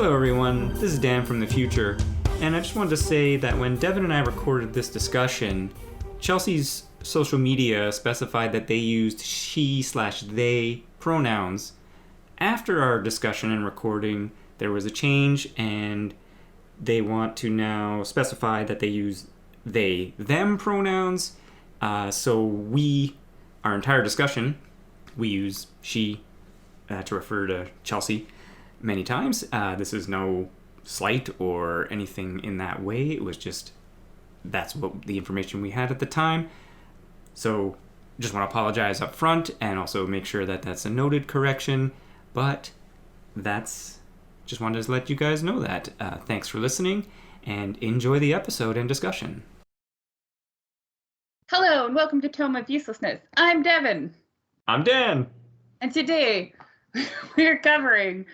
Hello everyone, this is Dan from the future, and I just wanted to say that when Devin and I recorded this discussion, Chelsea's social media specified that they used she/they pronouns. After our discussion and recording, there was a change, and they want to now specify that they use they/them pronouns. So our entire discussion, we use she to refer to Chelsea many times. This is no slight or anything in that way. It was just, that's what the information we had at the time. So just want to apologize up front and also make sure that that's a noted correction. But just wanted to let you guys know that. Thanks for listening and enjoy the episode and discussion. Hello and welcome to Tome of Uselessness. I'm Devin. I'm Dan. And today we're covering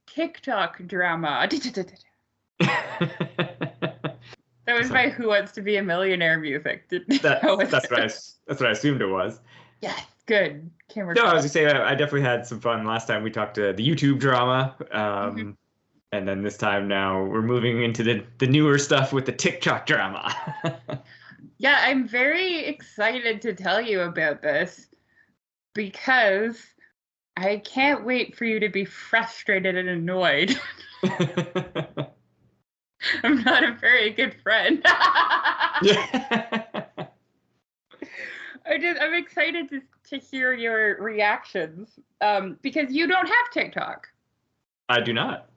TikTok drama. That was my Who Wants to Be a Millionaire music. That's what I assumed it was. Yes, good. No, I was gonna say I definitely had some fun last time. We talked to the YouTube drama, and then this time now we're moving into the newer stuff with the TikTok drama. Yeah, I'm very excited to tell you about this because I can't wait for you to be frustrated and annoyed. I'm not a very good friend. I'm excited to hear your reactions because you don't have TikTok. I do not.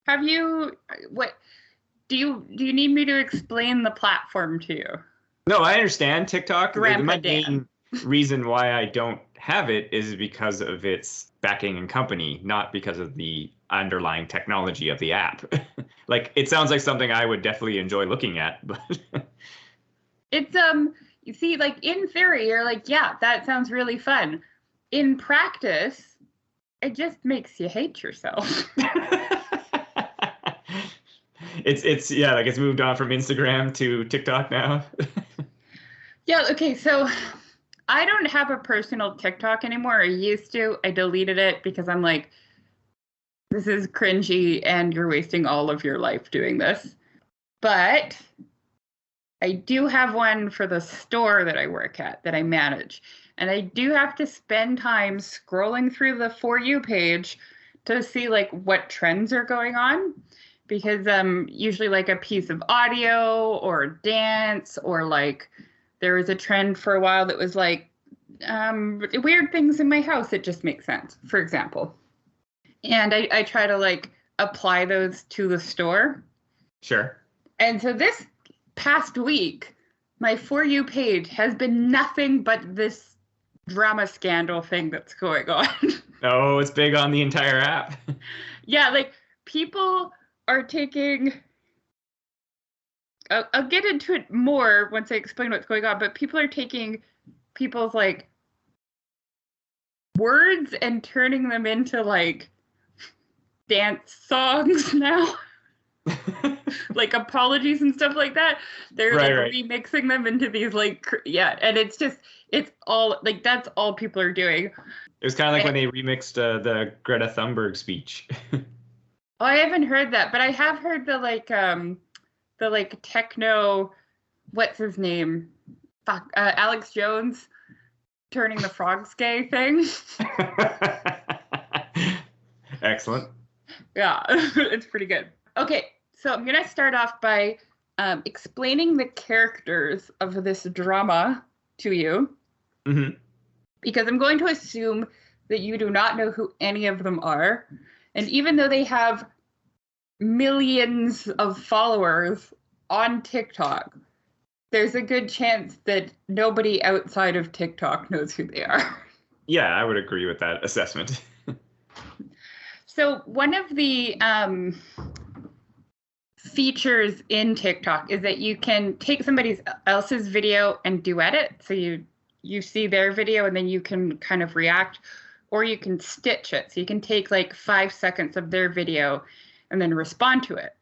Have you? What do you need me to explain the platform to you? No, I understand TikTok. My main reason why I don't have it is because of its backing and company, not because of the underlying technology of the app. Like, it sounds like something I would definitely enjoy looking at, but it's you see, like, in theory, you're like, yeah, that sounds really fun. In practice, it just makes you hate yourself. It's moved on from Instagram to TikTok now. Yeah, okay, so I don't have a personal TikTok anymore. I used to. I deleted it because I'm like, this is cringy and you're wasting all of your life doing this. But I do have one for the store that I work at, that I manage. And I do have to spend time scrolling through the For You page to see like what trends are going on. Because usually like a piece of audio or dance, or like there was a trend for a while that was like weird things in my house that just make sense, for example. And I try to like apply those to the store. Sure. And so this past week, my For You page has been nothing but this drama scandal thing that's going on. Oh, it's big on the entire app. Yeah, like people are taking, I'll get into it more once I explain what's going on, but people are taking people's like words and turning them into like dance songs now. Like apologies and stuff like that. They're right. Remixing them into these like, and it's all like, that's all people are doing. It was kind of like when they remixed the Greta Thunberg speech. Oh, I haven't heard that, but I have heard the techno, what's his name? Alex Jones turning the frogs gay thing. Excellent. Yeah, it's pretty good. Okay, so I'm going to start off by explaining the characters of this drama to you. Mm-hmm. Because I'm going to assume that you do not know who any of them are. And even though they have millions of followers on TikTok, there's a good chance that nobody outside of TikTok knows who they are. Yeah, I would agree with that assessment. So one of the features in TikTok is that you can take somebody else's video and duet it. So you see their video and then you can kind of react, or you can stitch it. So you can take like 5 seconds of their video and then respond to it.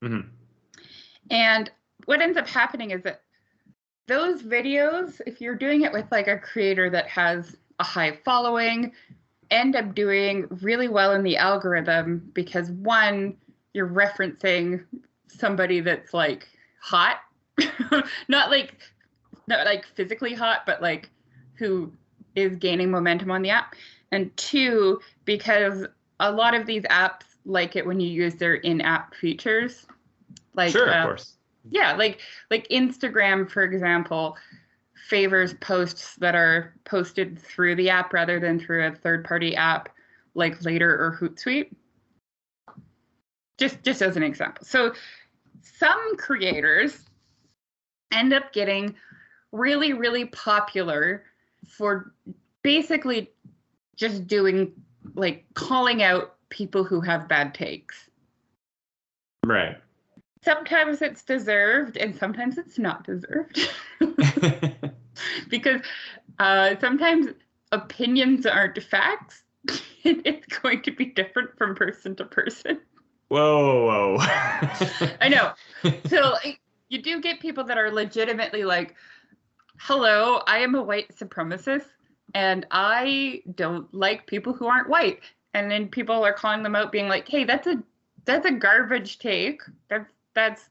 Mm-hmm. And what ends up happening is that those videos, if you're doing it with like a creator that has a high following end up doing really well in the algorithm because one, you're referencing somebody that's like hot, not like physically hot, but like who is gaining momentum on the app. And two, because a lot of these apps like it when you use their in-app features. Like, sure, of course. Yeah, like Instagram, for example, favors posts that are posted through the app rather than through a third-party app like Later or Hootsuite. Just as an example. So some creators end up getting really, really popular for basically just doing, like, calling out people who have bad takes. Right. Sometimes it's deserved and sometimes it's not deserved. Because sometimes opinions aren't facts. It's going to be different from person to person. Whoa. I know. So you do get people that are legitimately like, hello, I am a white supremacist and I don't like people who aren't white. And then people are calling them out being like, hey, that's a garbage take. That's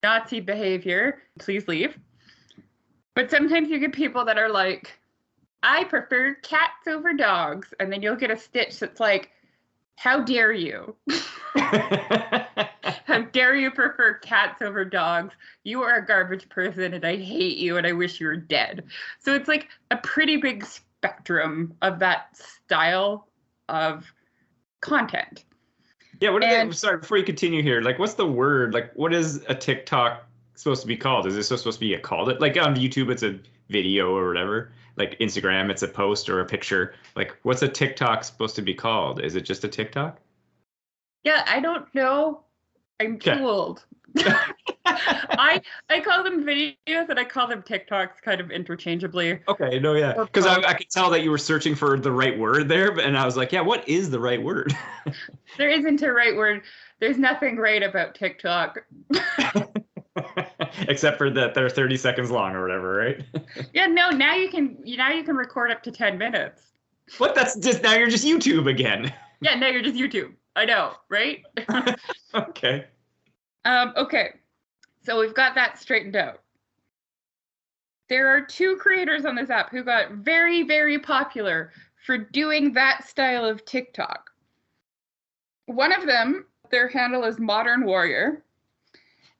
Nazi behavior. Please leave. But sometimes you get people that are like, I prefer cats over dogs. And then you'll get a stitch that's like, how dare you? How dare you prefer cats over dogs? You are a garbage person and I hate you and I wish you were dead. So it's like a pretty big spectrum of that style of content. Yeah, sorry, before you continue here, like what's the word? Like what is a TikTok supposed to be called? Is this supposed to be called it? Like on YouTube it's a video or whatever. Like Instagram it's a post or a picture. Like what's a TikTok supposed to be called? Is it just a TikTok? Yeah, I don't know. I'm too old. I call them videos and I call them TikToks kind of interchangeably. Okay, no, yeah. Because I could tell that you were searching for the right word there, and I was like, yeah, what is the right word? There isn't a right word. There's nothing right about TikTok. Except for that they're 30 seconds long or whatever, right? Yeah, no, now you can record up to 10 minutes. What? Now you're just YouTube again. Yeah, now you're just YouTube. I know, right? Okay. Okay. So we've got that straightened out. There are two creators on this app who got very, very popular for doing that style of TikTok. One of them, their handle is Modern Warrior,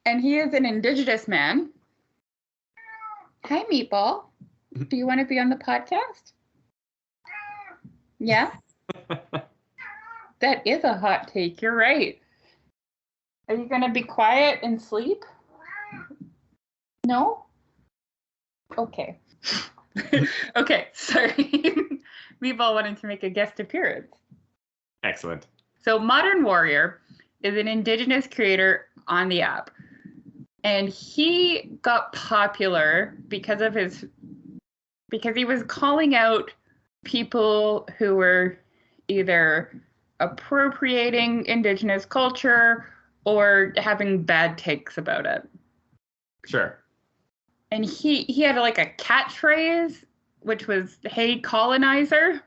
and he is an Indigenous man. Hi, Meatball. Do you want to be on the podcast? Yeah? That is a hot take. You're right. Are you going to be quiet and sleep? No? Okay. Okay, sorry. Meatball wanted to make a guest appearance. Excellent. So Modern Warrior is an Indigenous creator on the app. And he got popular because he was calling out people who were either appropriating Indigenous culture or having bad takes about it. Sure. And he had like a catchphrase, which was, hey, colonizer.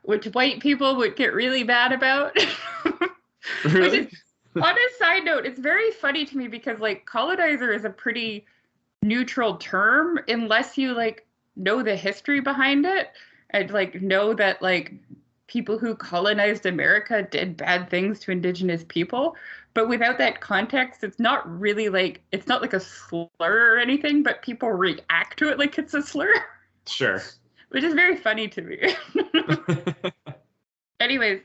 Which white people would get really mad about. Really? On a side note, it's very funny to me because like colonizer is a pretty neutral term unless you like know the history behind it and like know that like people who colonized America did bad things to Indigenous people. But without that context, it's not really like, it's not like a slur or anything, but people react to it like it's a slur. Sure. Which is very funny to me. Anyways,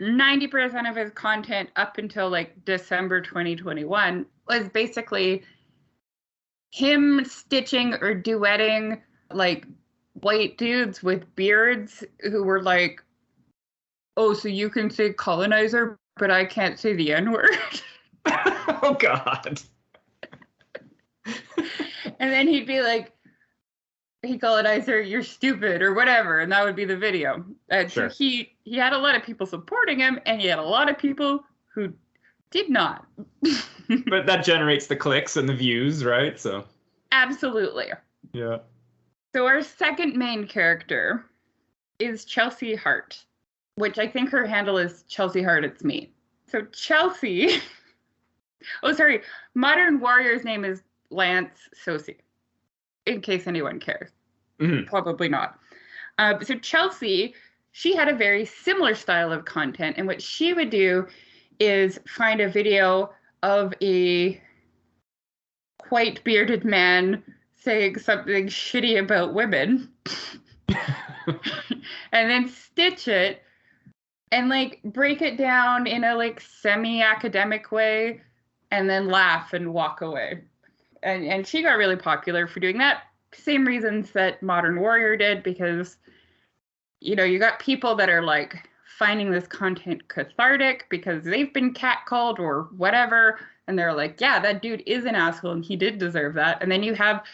90% of his content up until like December 2021 was basically him stitching or duetting like white dudes with beards who were like, oh, so you can say colonizer, but I can't say the N-word. Oh, God. And then he'd be like, hey, colonizer, you're stupid or whatever. And that would be the video. And sure. So he had a lot of people supporting him and he had a lot of people who did not. But that generates the clicks and the views, right? So. Absolutely. Yeah. So our second main character is Chelsea Hart, which I think her handle is Chelsea Hart, it's me. So Chelsea, oh, sorry, Modern Warrior's name is Lance Sosi, in case anyone cares. Mm-hmm. Probably not. So Chelsea, she had a very similar style of content, and what she would do is find a video of a white bearded man saying something shitty about women and then stitch it and like break it down in a like semi-academic way and then laugh and walk away. And she got really popular for doing that. Same reasons that Modern Warrior did, because you got people that are like finding this content cathartic because they've been catcalled or whatever, and they're like, yeah, that dude is an asshole and he did deserve that. And then you have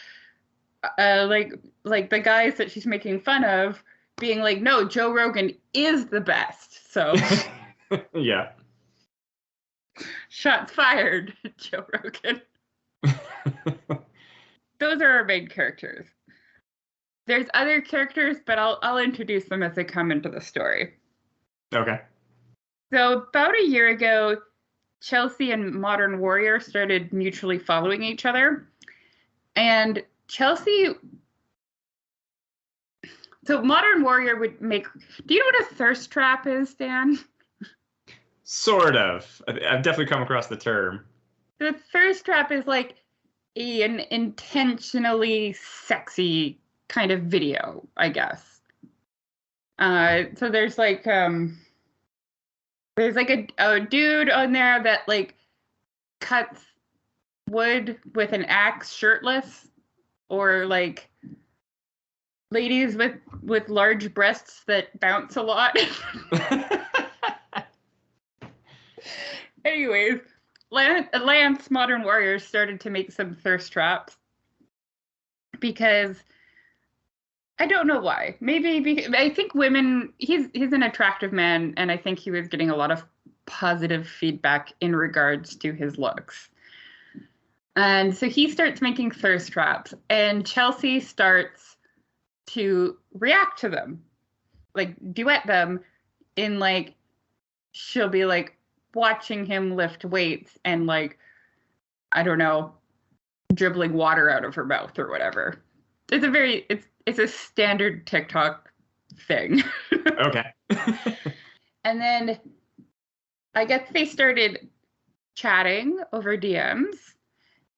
like the guys that she's making fun of being like, no, Joe Rogan is the best. So yeah. Shots fired, Joe Rogan. Those are our main characters. There's other characters, but I'll introduce them as they come into the story. Okay. So about a year ago, Chelsea and Modern Warrior started mutually following each other. And Chelsea... So Modern Warrior would make... Do you know what a thirst trap is, Dan? Sort of. I've definitely come across the term. The thirst trap is like an intentionally sexy kind of video, I guess. So there's like a dude on there that like cuts wood with an axe shirtless, or like ladies with large breasts that bounce a lot. Anyways, Lance Modern Warriors started to make some thirst traps because I don't know why. Maybe because I think women. He's an attractive man, and I think he was getting a lot of positive feedback in regards to his looks. And so he starts making thirst traps, and Chelsea starts to react to them, like duet them, in like she'll be like watching him lift weights and like, I don't know, dribbling water out of her mouth or whatever. It's a standard TikTok thing. Okay. And then I guess they started chatting over DMs,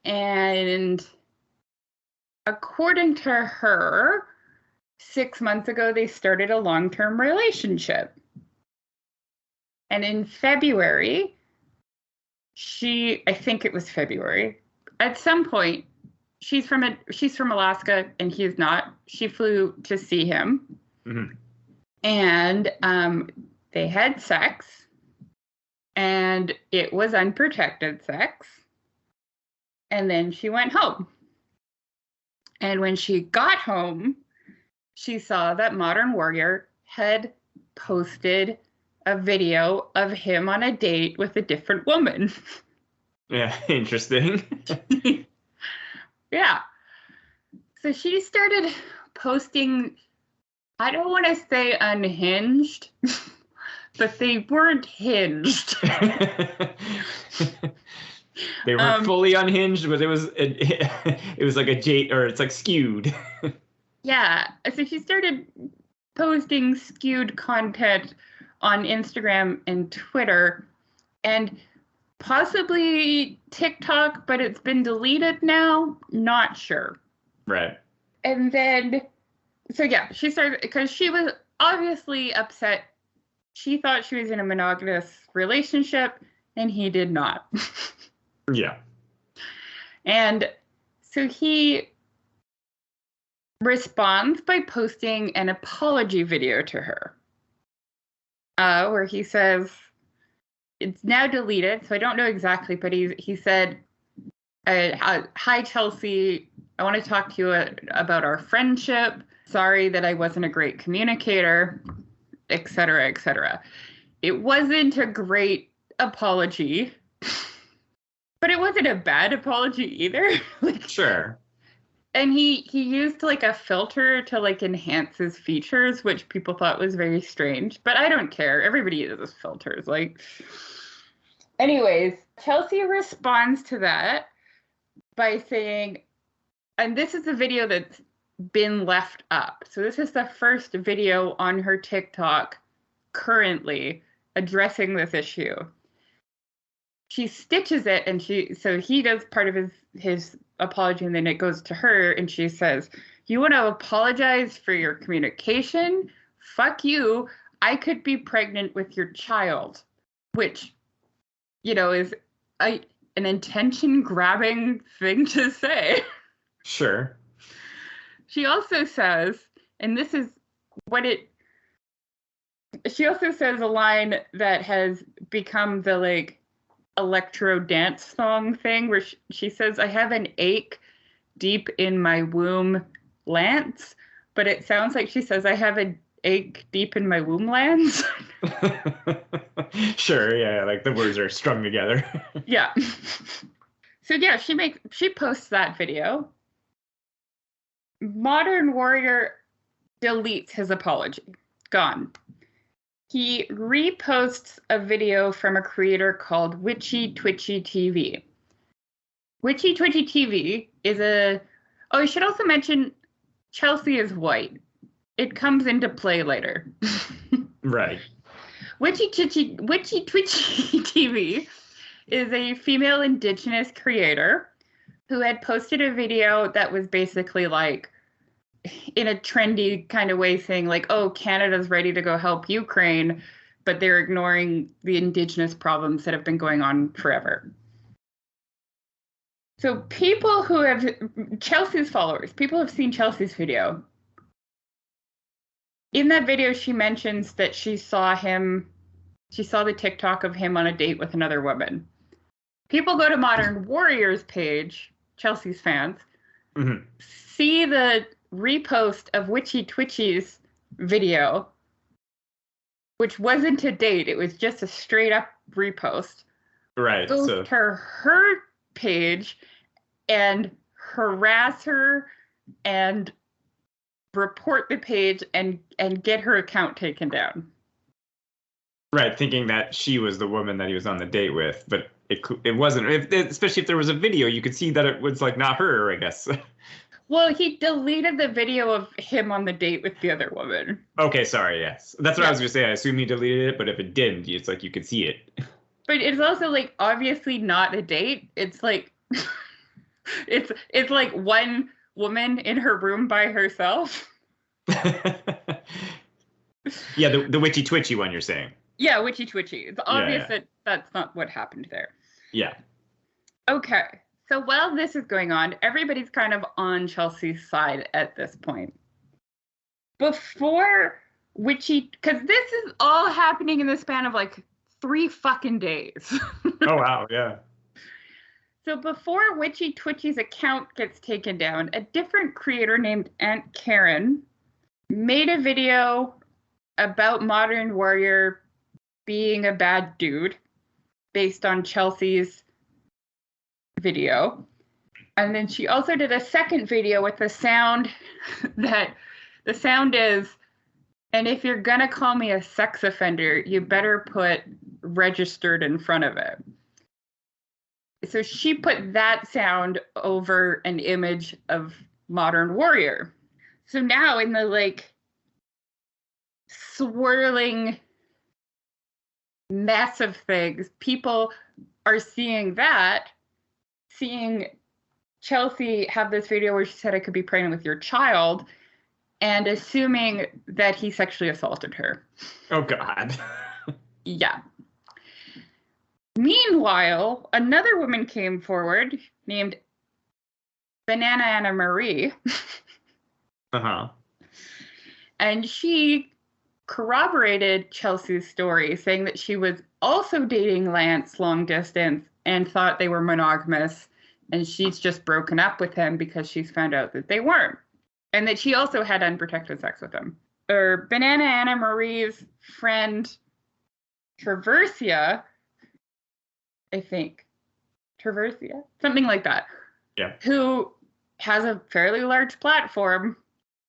and according to her, 6 months ago they started a long-term relationship. And in February, I think it was February, at some point, she's from Alaska and he's not. She flew to see him. Mm-hmm. And they had sex, and it was unprotected sex. And then she went home. And when she got home, she saw that Modern Warrior had posted a video of him on a date with a different woman. Yeah, interesting. Yeah. So she started posting, I don't want to say unhinged, but they weren't hinged. They weren't fully unhinged, but it was like a jade, or it's like skewed. Yeah. So she started posting skewed content on Instagram and Twitter, and possibly TikTok, but it's been deleted now. Not sure. Right. And then, so yeah, she started, because she was obviously upset. She thought she was in a monogamous relationship, and he did not. Yeah. And so he responds by posting an apology video to her, where he says, it's now deleted, so I don't know exactly, but he said, hi, Chelsea, I want to talk to you about our friendship. Sorry that I wasn't a great communicator, etc., etc. It wasn't a great apology, but it wasn't a bad apology either. Sure. And he used like a filter to like enhance his features, which people thought was very strange. But I don't care. Everybody uses filters. Like, anyways, Chelsea responds to that by saying, and this is a video that's been left up. So this is the first video on her TikTok currently addressing this issue. She stitches it, and so he does part of his apology, and then it goes to her, and she says, "You want to apologize for your communication? Fuck you. I could be pregnant with your child," which, is an attention-grabbing thing to say. Sure. She also says, and this is what she also says a line that has become the like electro dance song thing where she says, "I have an ache deep in my womb, Lance," but it sounds like she says, "I have an ache deep in my womb, Lance." Sure, yeah, like the words are strung together. Yeah. So yeah, she posts that video. Modern Warrior deletes his apology. Gone. He reposts a video from a creator called Witchy Twitchy TV. Witchy Twitchy TV is I should also mention Chelsea is white. It comes into play later. Right. Witchy Twitchy TV is a female Indigenous creator who had posted a video that was basically like, in a trendy kind of way, saying like, "Oh, Canada's ready to go help Ukraine," but they're ignoring the Indigenous problems that have been going on forever. So people who have Chelsea's followers, people have seen Chelsea's video. In that video, she mentions that she saw the TikTok of him on a date with another woman. People go to Modern Warrior's page, Chelsea's fans, see the repost of Witchy Twitchy's video, which wasn't a date, it was just a straight up repost. Right. Goes to her page and harass her and report the page and get her account taken down. Right, thinking that she was the woman that he was on the date with, but it wasn't. Especially if there was a video, you could see that it was like not her, I guess. Well, he deleted the video of him on the date with the other woman. Okay, sorry, yes. That's what I was going to say. I assume he deleted it, but if it didn't, it's like you could see it. But it's also like obviously not a date. It's like it's like one woman in her room by herself. Yeah, the Witchy Twitchy one you're saying. Yeah, Witchy Twitchy. It's obvious that that's not what happened there. Yeah. Okay. So while this is going on, everybody's kind of on Chelsea's side at this point. Before Witchy, because this is all happening in the span of like 3 fucking days. Oh, wow, yeah. So before Witchy Twitchy's account gets taken down, a different creator named Aunt Karen made a video about Modern Warrior being a bad dude based on Chelsea's video. And then she also did a second video with the sound is, "And if you're gonna call me a sex offender, you better put registered in front of it." So she put that sound over an image of Modern Warrior. So now in the like swirling mess of things, people are seeing Chelsea have this video where she said, "I could be pregnant with your child," and assuming that he sexually assaulted her. Oh, God. Yeah. Meanwhile, another woman came forward named Banana Anna Marie. Uh-huh. And she corroborated Chelsea's story, saying that she was also dating Lance long distance and thought they were monogamous, and she's just broken up with him because she's found out that they weren't, and that she also had unprotected sex with him. Or Banana Anna Marie's friend Traversia, I think. Traversia? Something like that. Yeah. Who has a fairly large platform.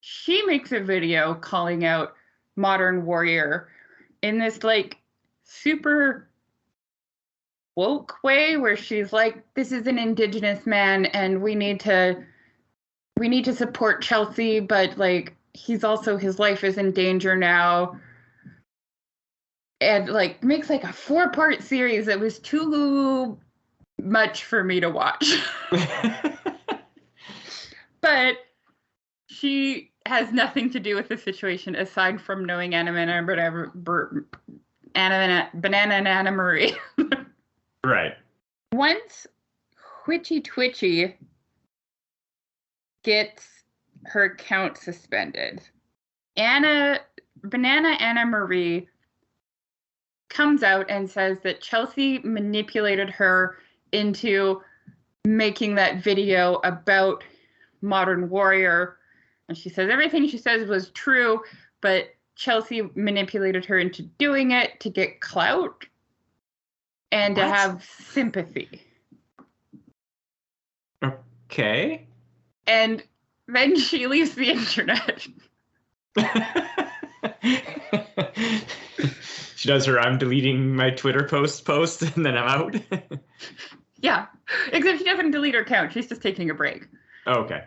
She makes a video calling out Modern Warrior in this like super woke way where she's like, this is an Indigenous man and we need to support Chelsea, but like he's also, his life is in danger now. And like makes like a 4-part series that was too much for me to watch. But she has nothing to do with the situation aside from knowing Banana and Anna Marie. Right. Once Witchy Twitchy gets her account suspended, Banana Anna Marie comes out and says that Chelsea manipulated her into making that video about Modern Warrior. And she says everything she says was true, but Chelsea manipulated her into doing it to get clout and to have sympathy. Okay. And then she leaves the internet. She does her I'm deleting my Twitter post and then I'm out. Yeah, except she doesn't delete her account. She's just taking a break. Okay.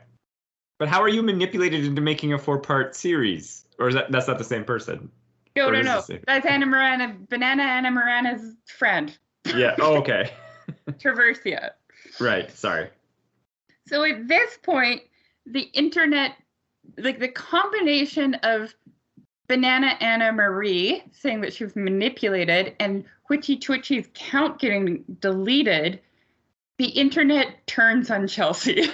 But how are you manipulated into making a 4-part series? Or is that's not the same person? No. That's Banana Anna Mirana's friend. Yeah. Oh, okay. Traversia. Right. Sorry. So at this point, the internet, like the combination of Banana Anna Marie saying that she was manipulated and Witchy Twitchy's account getting deleted, the internet turns on Chelsea.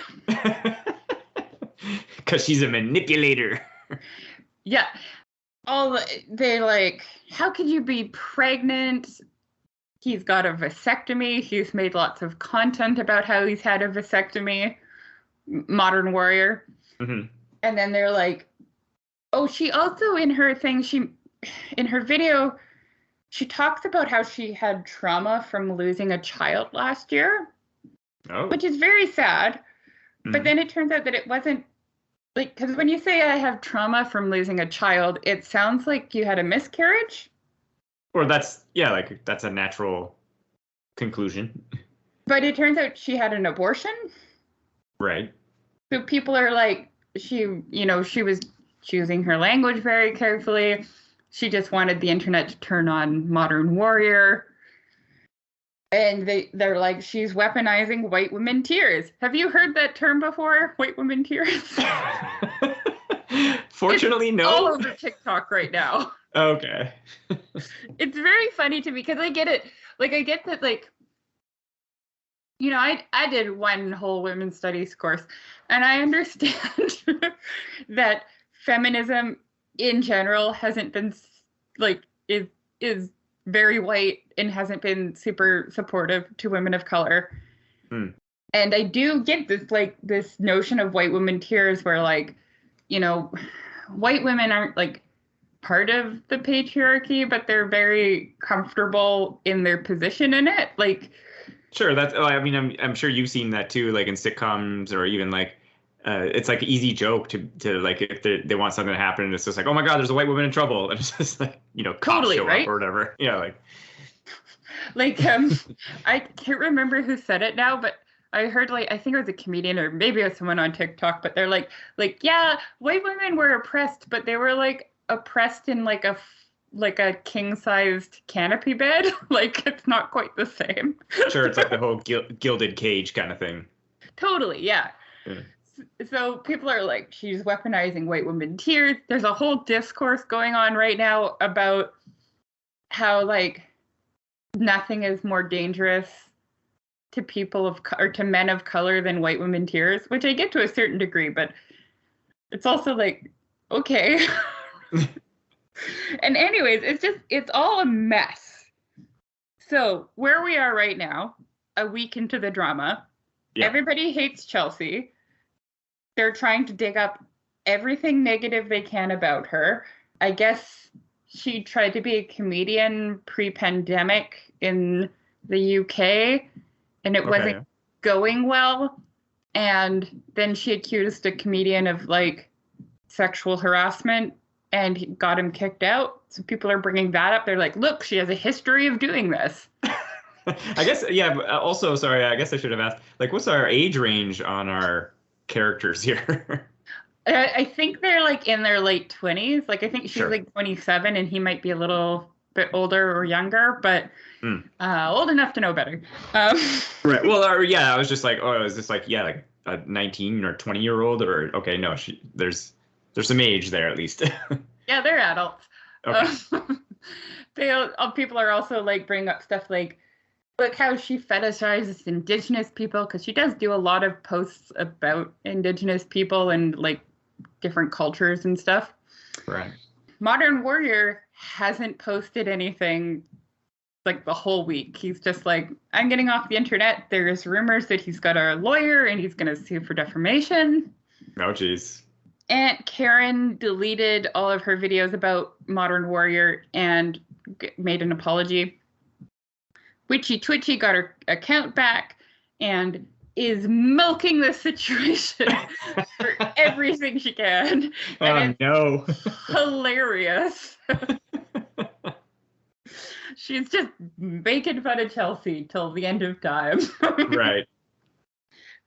Because she's a manipulator. Yeah. They're like, how could you be pregnant? He's got a vasectomy. He's made lots of content about how he's had a vasectomy. Modern Warrior. Mm-hmm. And then they're like, oh, she also in her video, she talks about how she had trauma from losing a child last year. Oh. Which is very sad. Mm-hmm. But then it turns out that it wasn't like, because when you say I have trauma from losing a child, it sounds like you had a miscarriage. Or that's a natural conclusion. But it turns out she had an abortion. Right. So people are like, she was choosing her language very carefully. She just wanted the internet to turn on Modern Warrior. And they're like, she's weaponizing white women tears. Have you heard that term before? White women tears? Fortunately, no. All over TikTok right now. Okay. It's very funny to me because I get it. Like, I get that, like, you know, I did one whole women's studies course, and I understand that feminism in general hasn't been, like, is very white and hasn't been super supportive to women of color. Mm. And I do get this notion of white women tears where, like, you know, white women aren't, like, part of the patriarchy, but they're very comfortable in their position in it. Like, sure, I'm sure you've seen that too, like in sitcoms or even like it's like an easy joke to like if they want something to happen and it's just like, oh my God, there's a white woman in trouble, and it's just like, you know, cops totally, show right? up or whatever. Yeah, like I can't remember who said it now, but I heard, like, I think it was a comedian or maybe it was someone on TikTok, but they're like yeah, white women were oppressed, but they were like oppressed in like a king-sized canopy bed. Like, it's not quite the same. Sure, it's like the whole gilded cage kind of thing. Totally, yeah. So people are like, she's weaponizing white women tears. There's a whole discourse going on right now about how, like, nothing is more dangerous to people or to men of color than white women tears, which I get to a certain degree, but it's also like, okay. And anyways, it's all a mess. So where we are right now, a week into the drama, Everybody hates Chelsea. They're trying to dig up everything negative they can about her. I guess she tried to be a comedian pre-pandemic in the UK, and it wasn't going well. And then she accused a comedian of like sexual harassment and got him kicked out. So people are bringing that up. They're like, look, she has a history of doing this. I guess, yeah, but also, sorry, I guess I should have asked, like, what's our age range on our characters here? I think they're like in their late 20s. Like, I think she's Sure. like 27 and he might be a little bit older or younger, but old enough to know better. Right. Well, yeah, I was just like, oh, is this like, yeah, like a 19 or 20-year-old or, okay, no, there's some age there at least. Yeah, they're adults. Okay. People are also like bringing up stuff like, look how she fetishizes Indigenous people, because she does do a lot of posts about Indigenous people and like different cultures and stuff. Right. Modern Warrior hasn't posted anything like the whole week. He's just like, I'm getting off the internet. There's rumors that he's got a lawyer and he's going to sue for defamation. Oh, geez. Aunt Karen deleted all of her videos about Modern Warrior and made an apology. Witchy Twitchy got her account back and is milking the situation for everything she can. And no. Hilarious. She's just making fun of Chelsea till the end of time. Right.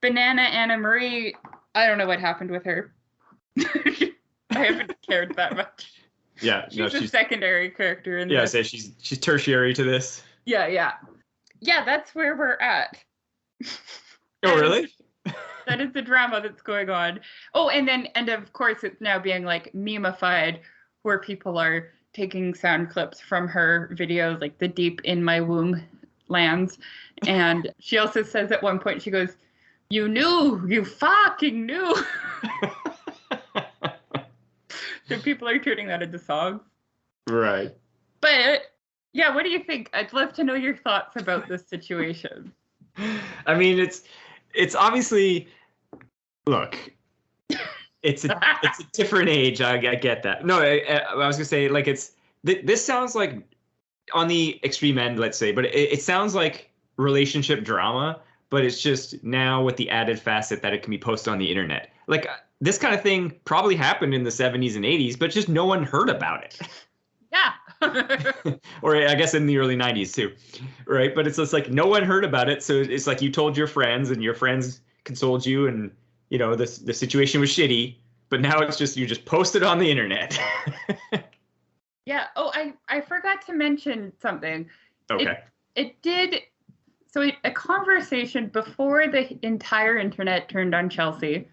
Banana Anna Marie, I don't know what happened with her. I haven't cared that much. Yeah, she's a secondary character in this. Yeah, she's tertiary to this. Yeah, that's where we're at. Oh, really? That is the drama that's going on. Oh, and of course it's now being like memified, where people are taking sound clips from her videos, like the deep in my womb lands. And she also says at one point, she goes, you fucking knew. So people are turning that into songs. Right. But yeah, what do you think? I'd love to know your thoughts about this situation. I mean, it's obviously, look, it's a different age. I get that. No, I was gonna say, like, this sounds like on the extreme end, let's say, but it sounds like relationship drama, but it's just now with the added facet that it can be posted on the internet. Like, this kind of thing probably happened in the 70s and 80s, but just no one heard about it. Yeah. Or I guess in the early 90s too, right? But it's just like no one heard about it, so it's like you told your friends and your friends consoled you, and you know the situation was shitty, but now it's just you just post it on the internet. Yeah. Oh, I forgot to mention something. Okay. It did. So a conversation before the entire internet turned on Chelsea.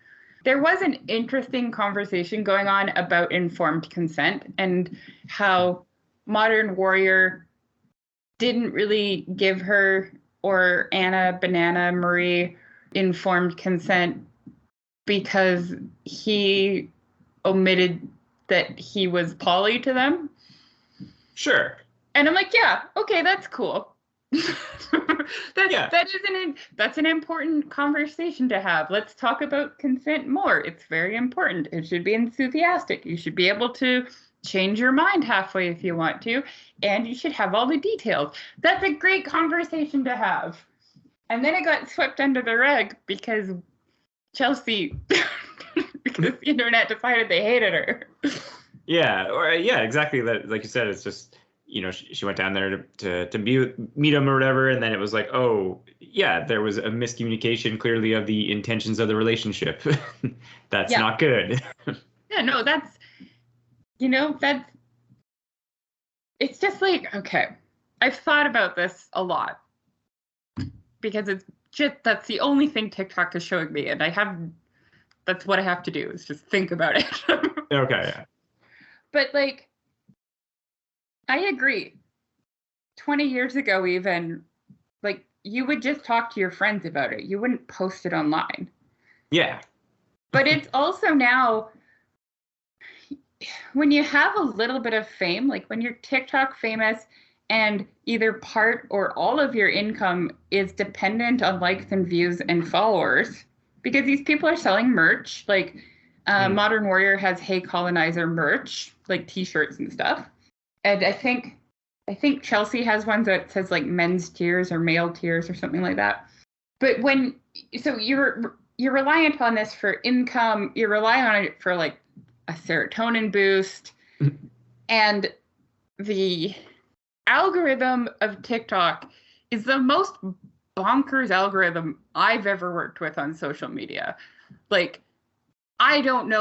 There was an interesting conversation going on about informed consent and how Modern Warrior didn't really give her or Anna Banana Marie informed consent because he omitted that he was poly to them. Sure. And I'm like, yeah, okay, that's cool. That's an important conversation to have. Let's talk about consent more. It's very important. It should be enthusiastic. You should be able to change your mind halfway if you want to, and you should have all the details. That's a great conversation to have. And then it got swept under the rug because Chelsea, because the internet decided they hated her. Yeah, exactly. That, like you said, it's just, you know, she went down there to meet him or whatever, and then it was like, oh, yeah, there was a miscommunication clearly of the intentions of the relationship. That's not good. Yeah, no, it's just like, okay, I've thought about this a lot because that's the only thing TikTok is showing me, and that's what I have to do is just think about it. Okay, yeah. But like, I agree. 20 years ago, even, like, you would just talk to your friends about it. You wouldn't post it online. Yeah. But it's also now, when you have a little bit of fame, like when you're TikTok famous and either part or all of your income is dependent on likes and views and followers, because these people are selling merch, like Modern Warrior has Hey Colonizer merch, like t-shirts and stuff. And I think Chelsea has one that says like men's tears or male tears or something like that. But so you're reliant on this for income. You're relying on it for like a serotonin boost. And the algorithm of TikTok is the most bonkers algorithm I've ever worked with on social media. Like, I don't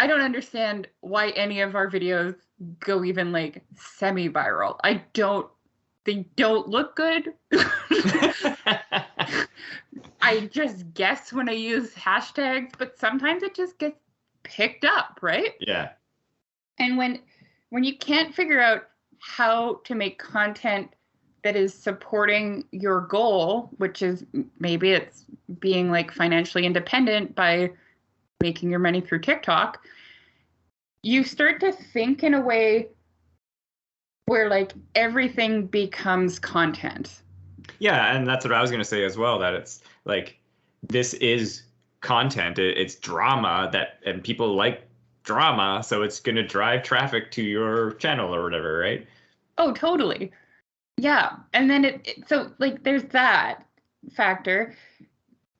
understand why any of our videos go even like semi-viral. They don't look good. I just guess when I use hashtags, but sometimes it just gets picked up, right? Yeah. And when you can't figure out how to make content that is supporting your goal, which is maybe it's being like financially independent by making your money through TikTok, you start to think in a way where like everything becomes content. Yeah, and that's what I was going to say as well, that it's like this is content. It's drama and people like drama, so it's going to drive traffic to your channel or whatever, right? Oh, totally. Yeah. And then so like there's that factor.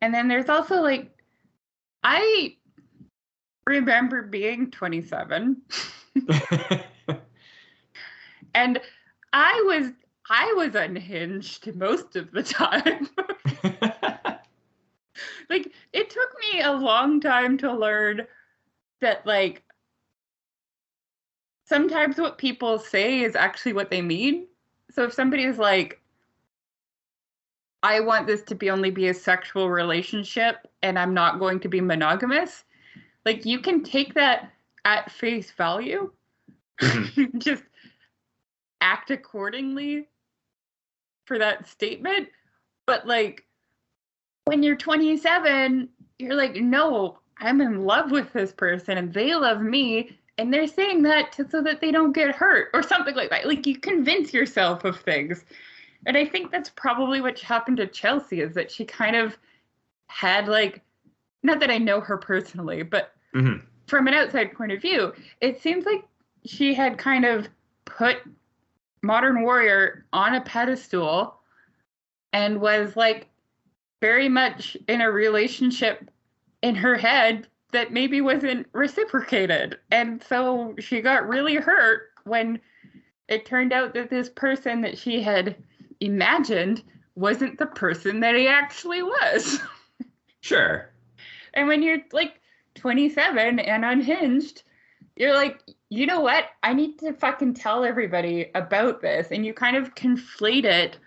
And then there's also like I remember being 27 and I was unhinged most of the time. Like it took me a long time to learn that like sometimes what people say is actually what they mean. So if somebody is like, I want this to only be a sexual relationship and I'm not going to be monogamous, like you can take that at face value, just act accordingly for that statement. But like when you're 27, you're like, no, I'm in love with this person and they love me. And they're saying that so that they don't get hurt or something like that. Like you convince yourself of things. And I think that's probably what happened to Chelsea, is that she kind of had like, not that I know her personally, but from an outside point of view, it seems like she had kind of put Modern Warrior on a pedestal and was like very much in a relationship in her head that maybe wasn't reciprocated. And so she got really hurt when it turned out that this person that she had imagined wasn't the person that he actually was. Sure. And when you're like 27 and unhinged, you're like, you know what? I need to fucking tell everybody about this. And you kind of conflate it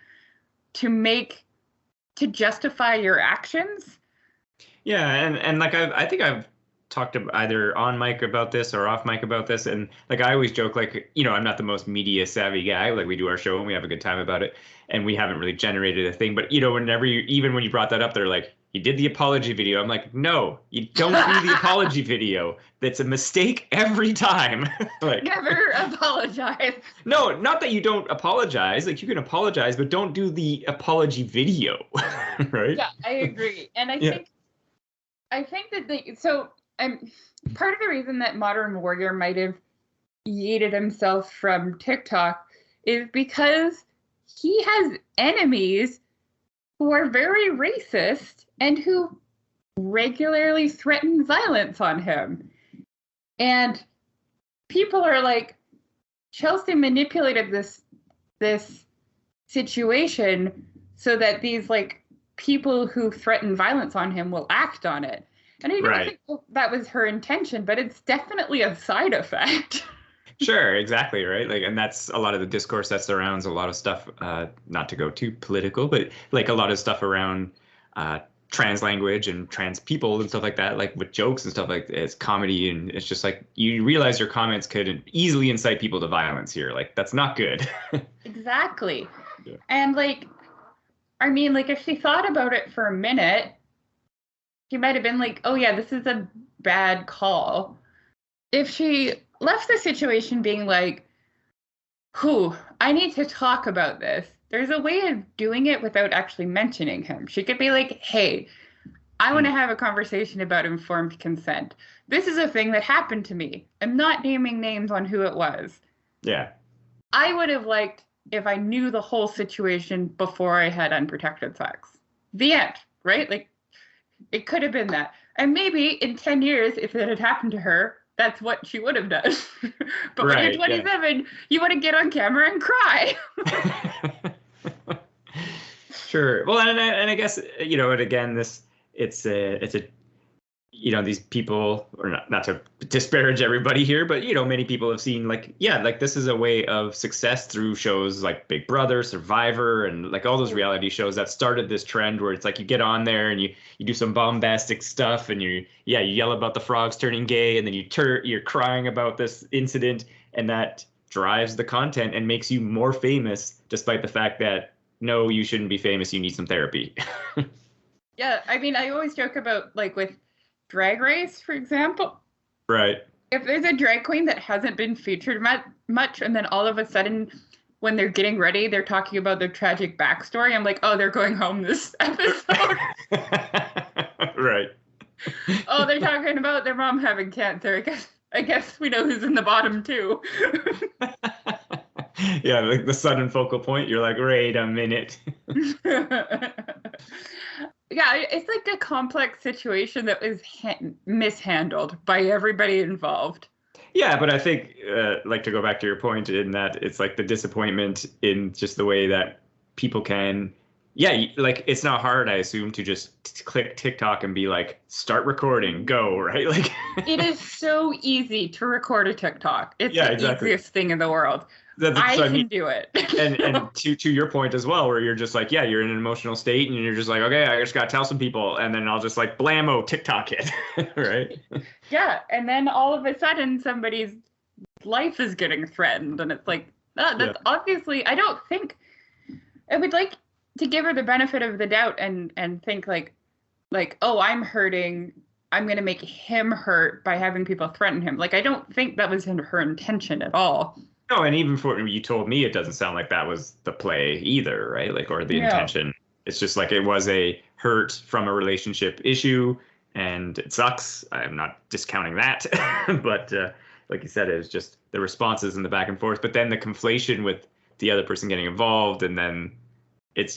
to justify your actions. Yeah, and like I think I've talked either on mic about this or off mic about this, and like I always joke, like, I'm not the most media savvy guy. Like we do our show and we have a good time about it, and we haven't really generated a thing. But whenever even when you brought that up, they're like, he did the apology video. I'm like, no, you don't do the apology video. That's a mistake every time. Like, never apologize. No, not that you don't apologize. Like you can apologize, but don't do the apology video, right? Yeah, I agree, and I think that part of the reason that Modern Warrior might have yeeted himself from TikTok is because he has enemies who are very racist and who regularly threaten violence on him. And people are like, Chelsea manipulated this situation so that these like people who threaten violence on him will act on it. And I don't think that was her intention, but it's definitely a side effect. Sure, exactly, right? Like, and that's a lot of the discourse that surrounds a lot of stuff, not to go too political, but like a lot of stuff around trans language and trans people and stuff like that, like with jokes and stuff like it's comedy. And it's just like, you realize your comments could easily incite people to violence here. Like, that's not good. Exactly. Yeah. And like, I mean, like if she thought about it for a minute, she might have been like, oh yeah, this is a bad call. If she left the situation being like, I need to talk about this, there's a way of doing it without actually mentioning him. She could be like, hey, I want to have a conversation about informed consent. This is a thing that happened to me. I'm not naming names on who it was. Yeah. I would have liked if I knew the whole situation before I had unprotected sex. The end, right? Like, It could have been that. And maybe in 10 years, if it had happened to her, that's what she would have done. But when you're Right. 27, you want to get on camera and cry. Yeah. Sure. Well, and I guess, and again, it's a these people, or not to disparage everybody here, but many people have seen, like, yeah, like this is a way of success through shows like Big Brother, Survivor, and like all those reality shows that started this trend where it's like you get on there and you do some bombastic stuff, and you yell about the frogs turning gay, and then you're crying about this incident, and that drives the content and makes you more famous, despite the fact that no, you shouldn't be famous, you need some therapy. Yeah, I mean, I always joke about, like, with Drag Race, for example. Right. If there's a drag queen that hasn't been featured much, and then all of a sudden, when they're getting ready, they're talking about their tragic backstory, I'm like, oh, they're going home this episode. Right. Oh, they're talking about their mom having cancer. I guess we know who's in the bottom too. Yeah, like the sudden focal point. You're like, wait a minute. Yeah, it's like a complex situation that was mishandled by everybody involved. Yeah, but I think, like, to go back to your point, in that it's like the disappointment in just the way that people can, like, it's not hard, I assume, to just click TikTok and be like, start recording, go, right? Like, it is so easy to record a TikTok. It's the exactly. easiest thing in the world. I can do it. and to your point as well, where you're just like, you're in an emotional state and you're just like, okay, I just gotta tell some people, and then I'll just like blammo TikTok it. Right? Yeah, and then all of a sudden somebody's life is getting threatened, and it's like, that's obviously, I don't think, I would like to give her the benefit of the doubt and think like, oh, I'm hurting, I'm gonna make him hurt by having people threaten him. Like, I don't think that was her intention at all. No, and even for you told me, it doesn't sound like that was the play either, right? Like, or the intention. It's just like it was a hurt from a relationship issue, and it sucks. I'm not discounting that, but like you said, it was just the responses and the back and forth. But then the conflation with the other person getting involved, and then it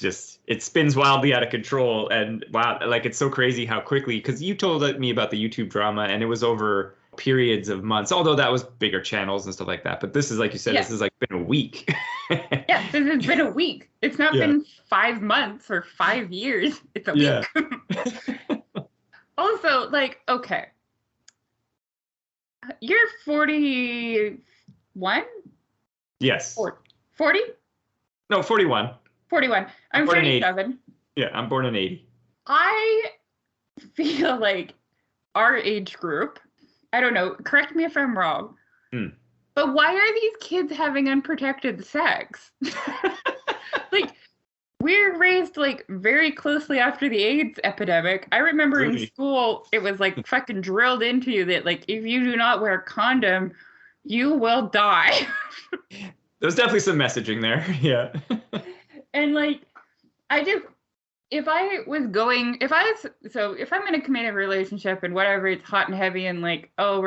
spins wildly out of control. And wow, like, it's so crazy how quickly, because you told me about the YouTube drama, and it was over periods of months, although that was bigger channels and stuff like that. But this is, like you said, this is like been a week. Yes, this has been a week. It's not been 5 months or 5 years. It's a week. Also, like, okay, you're 41? Yes. 40? No, 41. 41. I'm 37. Yeah, I'm born in 80. I feel like our age group, I don't know, correct me if I'm wrong, but why are these kids having unprotected sex? Like, we're raised, like, very closely after the AIDS epidemic. I remember in school, it was, like, fucking drilled into you that, like, if you do not wear a condom, you will die. There's definitely some messaging there. Yeah. And, like, if I'm in a committed relationship and whatever, it's hot and heavy and like, oh,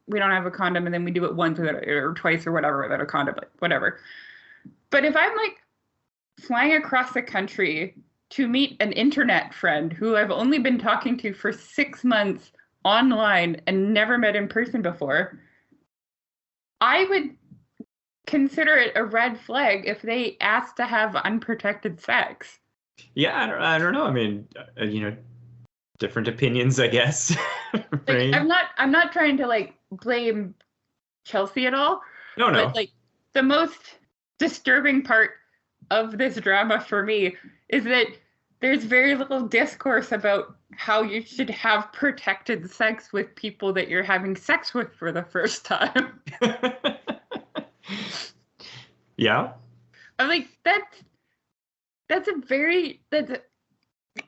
we don't have a condom, and then we do it once or twice or whatever without a condom, like, whatever. But if I'm like flying across the country to meet an internet friend who I've only been talking to for 6 months online and never met in person before, I would consider it a red flag if they asked to have unprotected sex. Yeah, I don't know. I mean, different opinions, I guess. Right? Like, I'm not trying to, like, blame Chelsea at all. No. But, like, the most disturbing part of this drama for me is that there's very little discourse about how you should have protected sex with people that you're having sex with for the first time. Yeah. I'm like,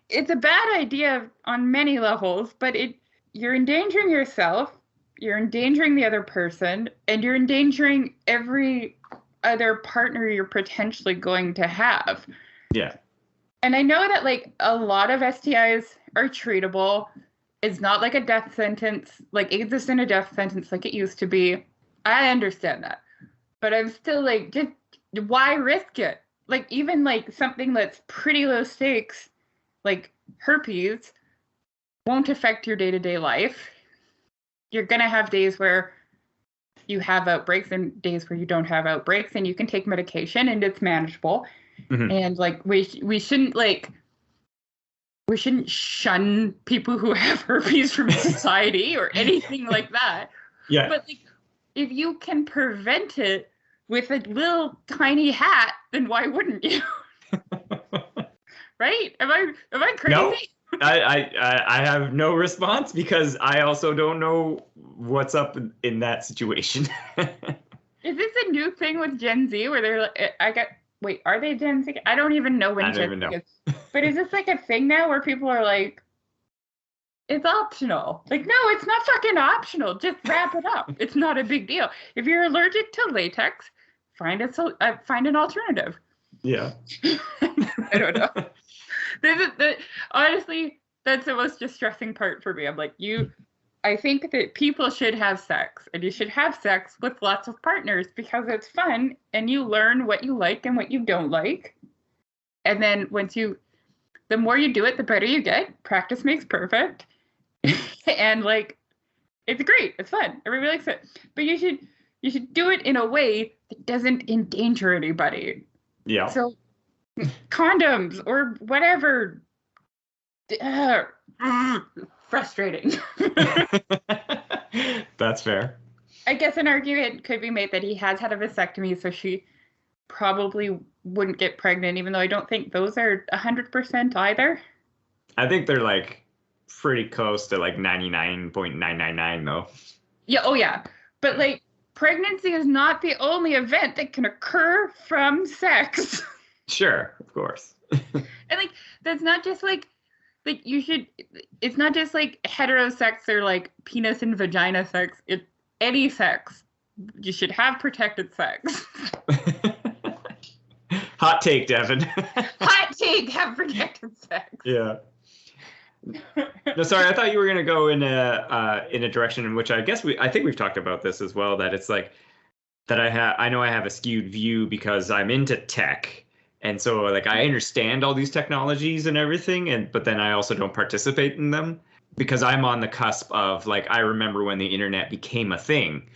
it's a bad idea on many levels, but you're endangering yourself, you're endangering the other person, and you're endangering every other partner you're potentially going to have. Yeah. And I know that, like, a lot of STIs are treatable. It's not like a death sentence, like AIDS isn't a death sentence like it used to be. I understand that. But I'm still like, just why risk it? Like, even like something that's pretty low stakes, like herpes, won't affect your day-to-day life. You're going to have days where you have outbreaks and days where you don't have outbreaks, and you can take medication and it's manageable. Mm-hmm. And like we shouldn't shun people who have herpes from society or anything like that. Yeah. But like, if you can prevent it with a little tiny hat, then why wouldn't you? Right? Am I crazy? No, I have no response because I also don't know what's up in that situation. Is this a new thing with Gen Z where they're like, wait, are they Gen Z? I don't even know when I don't even Gen Z know. is. But is this like a thing now where people are like, it's optional? Like, no, it's not fucking optional. Just wrap it up. It's not a big deal. If you're allergic to latex, find an alternative. Yeah. I don't know. Honestly, that's the most distressing part for me. I'm like, I think that people should have sex, and you should have sex with lots of partners because it's fun and you learn what you like and what you don't like. And then the more you do it, the better you get. Practice makes perfect. And like, it's great. It's fun. Everybody likes it. But you should do it in a way that doesn't endanger anybody. Yeah. So condoms or whatever. Frustrating. That's fair. I guess an argument could be made that he has had a vasectomy, so she probably wouldn't get pregnant, even though I don't think those are 100% either. I think they're like pretty close to like 99.999 though. Yeah, oh yeah. But like, pregnancy is not the only event that can occur from sex. Sure, of course. And like, that's not just like it's not just like heterosex or like penis and vagina sex. It's any sex. You should have protected sex. Hot take, Devin. Hot take, have protected sex. Yeah. No, sorry. I thought you were gonna go in a direction in which I think we've talked about this as well. That it's like that I know I have a skewed view because I'm into tech, and so like I understand all these technologies and everything, but then I also don't participate in them because I'm on the cusp of like I remember when the internet became a thing,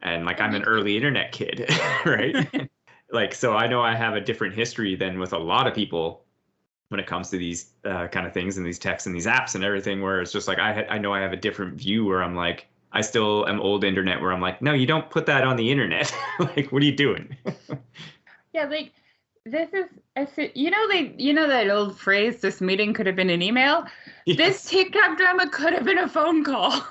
and like I'm an early internet kid, right? Like so I know I have a different history than with a lot of people when it comes to these kind of things and these texts and these apps and everything, where it's just like I know I have a different view where I'm like I still am old internet where I'm like, no, you don't put that on the internet. Like, what are you doing? Yeah, like this is you know that old phrase, this meeting could have been an email. Yes. This TikTok drama could have been a phone call.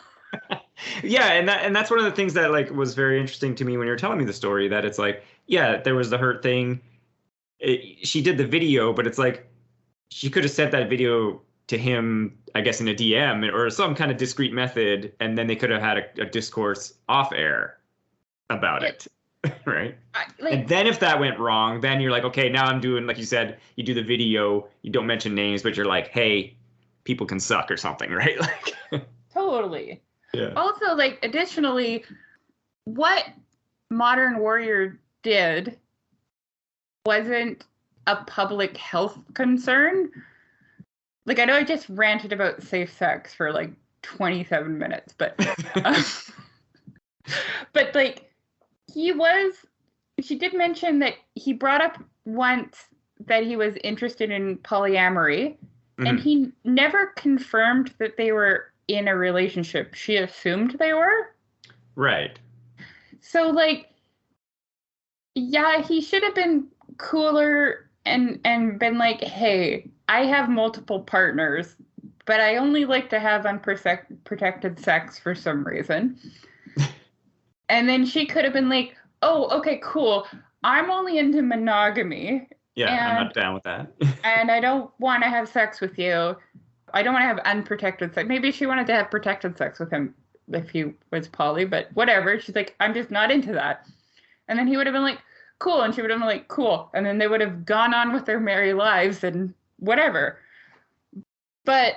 Yeah, and that's one of the things that like was very interesting to me when you were telling me the story, that it's like, yeah, there was the hurt thing. She did the video, but it's like she could have sent that video to him, I guess, in a DM or some kind of discreet method, and then they could have had a discourse off air about it, right? And then if that went wrong, then you're like, okay, now I'm doing, like you said, you do the video, you don't mention names, but you're like, hey, people can suck or something, right? Like, totally. Yeah. Also, like, additionally, what Modern Warrior did wasn't a public health concern. Like, I know I just ranted about safe sex for like 27 minutes, but but like she did mention that he brought up once that he was interested in polyamory, and he never confirmed that they were in a relationship. She assumed they were. Right. So like, yeah, he should have been cooler and been like, hey, I have multiple partners, but I only like to have unprotected sex for some reason. And then she could have been like, oh, okay, cool. I'm only into monogamy. Yeah, I'm not down with that. And I don't want to have sex with you. I don't want to have unprotected sex. Maybe she wanted to have protected sex with him if he was poly, but whatever. She's like, I'm just not into that. And then he would have been like, cool. And she would have been like, cool. And then they would have gone on with their merry lives and whatever. But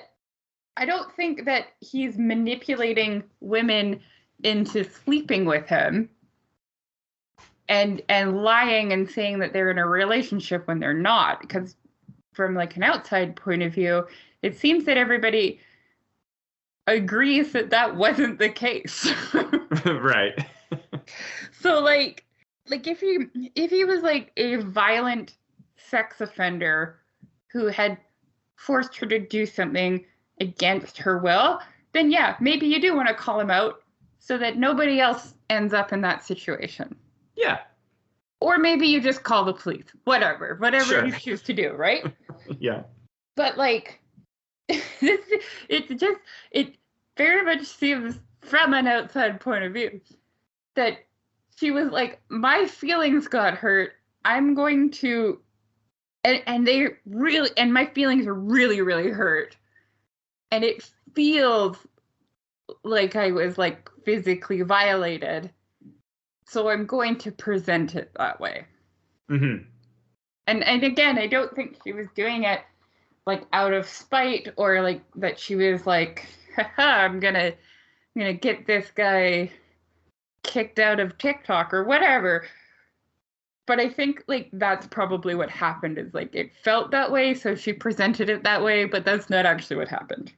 I don't think that he's manipulating women into sleeping with him and lying and saying that they're in a relationship when they're not. Because from like an outside point of view, it seems that everybody agrees that that wasn't the case. Right. So like if he was like a violent sex offender who had forced her to do something against her will, then yeah, maybe you do want to call him out so that nobody else ends up in that situation. Yeah. Or maybe you just call the police. Whatever Sure. you choose to do, right? Yeah. But like it very much seems from an outside point of view that she was like, my feelings got hurt. I'm going to, and they really, and my feelings are really, really hurt. And it feels like I was like physically violated. So I'm going to present it that way. Mm-hmm. And again, I don't think she was doing it like out of spite or like that she was like, haha, I'm gonna get this guy kicked out of TikTok or whatever. But I think like that's probably what happened, is like it felt that way, so she presented it that way, but that's not actually what happened.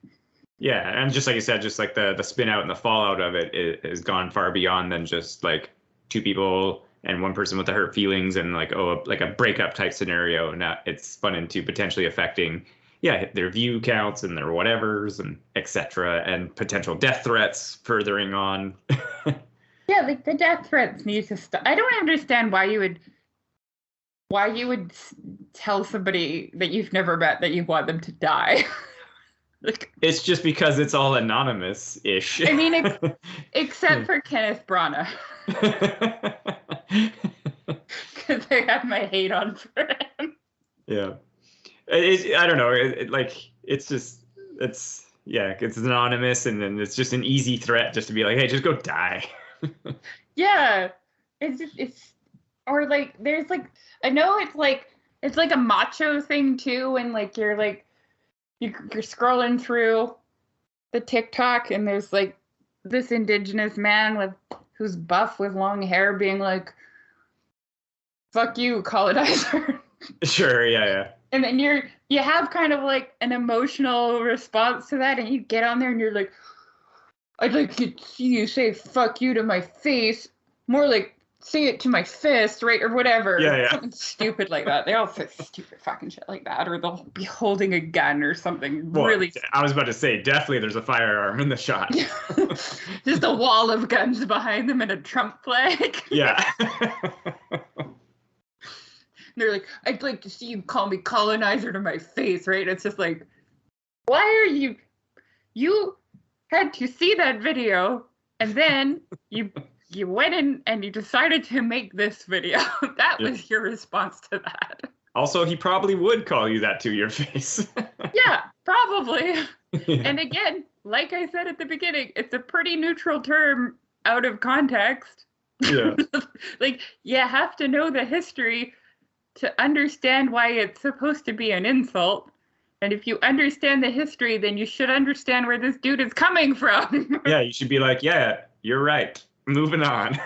Yeah, and just like you said, just like the spin out and the fallout of it is gone far beyond than just like two people and one person with the hurt feelings and like like a breakup type scenario. Now it's spun into potentially affecting their view counts and their whatevers and etc. and potential death threats furthering on. Yeah, like the death threats need to stop. I don't understand why you would tell somebody that you've never met that you want them to die. Like, it's just because it's all anonymous-ish. I mean, except for Kenneth Branagh. Because I have my hate on for him. Yeah. I don't know. It's anonymous, and then it's just an easy threat just to be like, hey, just go die. Yeah. Or like, there's like, I know it's like a macho thing too, and like you're scrolling through the TikTok and there's like this indigenous man who's buff with long hair being like, fuck you, colonizer. Sure, yeah. And then you have kind of like an emotional response to that, and you get on there and you're like, I'd like to see you say fuck you to my face. More like say it to my fist, right? Or whatever. Yeah. Something stupid like that. They all say stupid fucking shit like that. Or they'll be holding a gun or something really. I was about to say, definitely there's a firearm in the shot. Just a wall of guns behind them and a Trump flag. Yeah. They're like, I'd like to see you call me colonizer to my face, right? It's just like, why are you had to see that video and then you went in and you decided to make this video. That was your response to that. Also, he probably would call you that to your face. Yeah, probably. Yeah. And again, like I said at the beginning, it's a pretty neutral term out of context. Yeah. Like, you have to know the history to understand why it's supposed to be an insult. And if you understand the history, then you should understand where this dude is coming from. Yeah, you should be like, yeah, you're right. Moving on.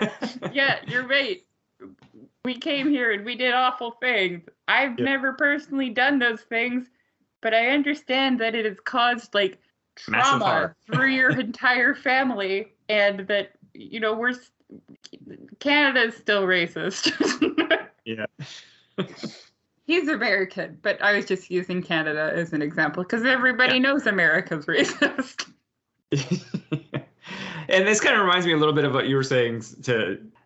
Yeah, you're right. We came here and we did awful things. I've never personally done those things, but I understand that it has caused like trauma through your entire family, and that, you know, Canada's still racist. Yeah. He's American, but I was just using Canada as an example because everybody knows America's racist. And this kind of reminds me a little bit of what you were saying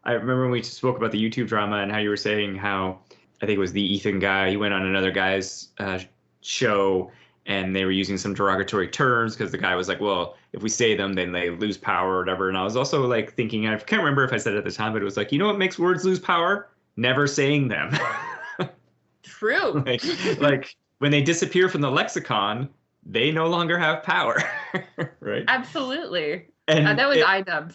I remember when we spoke about the YouTube drama and how you were saying how, I think it was the Ethan guy, he went on another guy's show and they were using some derogatory terms because the guy was like, well, if we say them, then they lose power or whatever. And I was also like thinking, I can't remember if I said it at the time, but it was like, you know what makes words lose power? Never saying them. True. like when they disappear from the lexicon, they no longer have power. Right? Absolutely. And that was iDubbbz.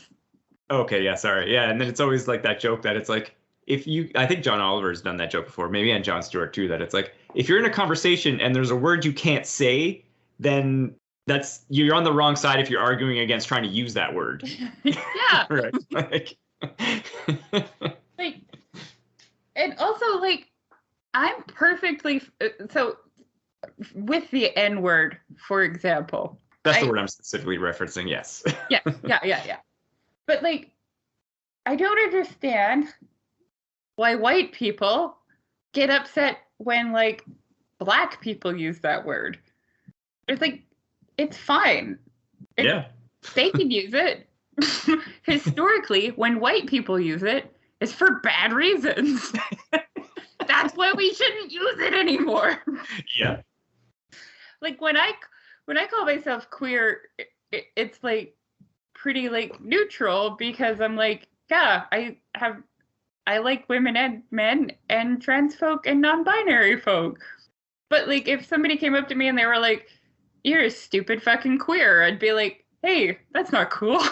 Okay, yeah, sorry. Yeah, and then it's always like that joke that it's like, I think John Oliver's done that joke before, maybe, and Jon Stewart too, that it's like, if you're in a conversation and there's a word you can't say, then you're on the wrong side if you're arguing against trying to use that word. Yeah. Right. Like, and also like, I'm perfectly, so with the N-word, for example, That's the word I'm specifically referencing, yes. Yeah. But, like, I don't understand why white people get upset when, like, black people use that word. It's like, it's fine. They can use it. Historically, when white people use it, it's for bad reasons. That's why we shouldn't use it anymore. Yeah. Like, when I call myself queer, it's like pretty like neutral, because I'm like, yeah, I like women and men and trans folk and non-binary folk. But, like, if somebody came up to me and they were like, you're a stupid fucking queer, I'd be like, hey, that's not cool.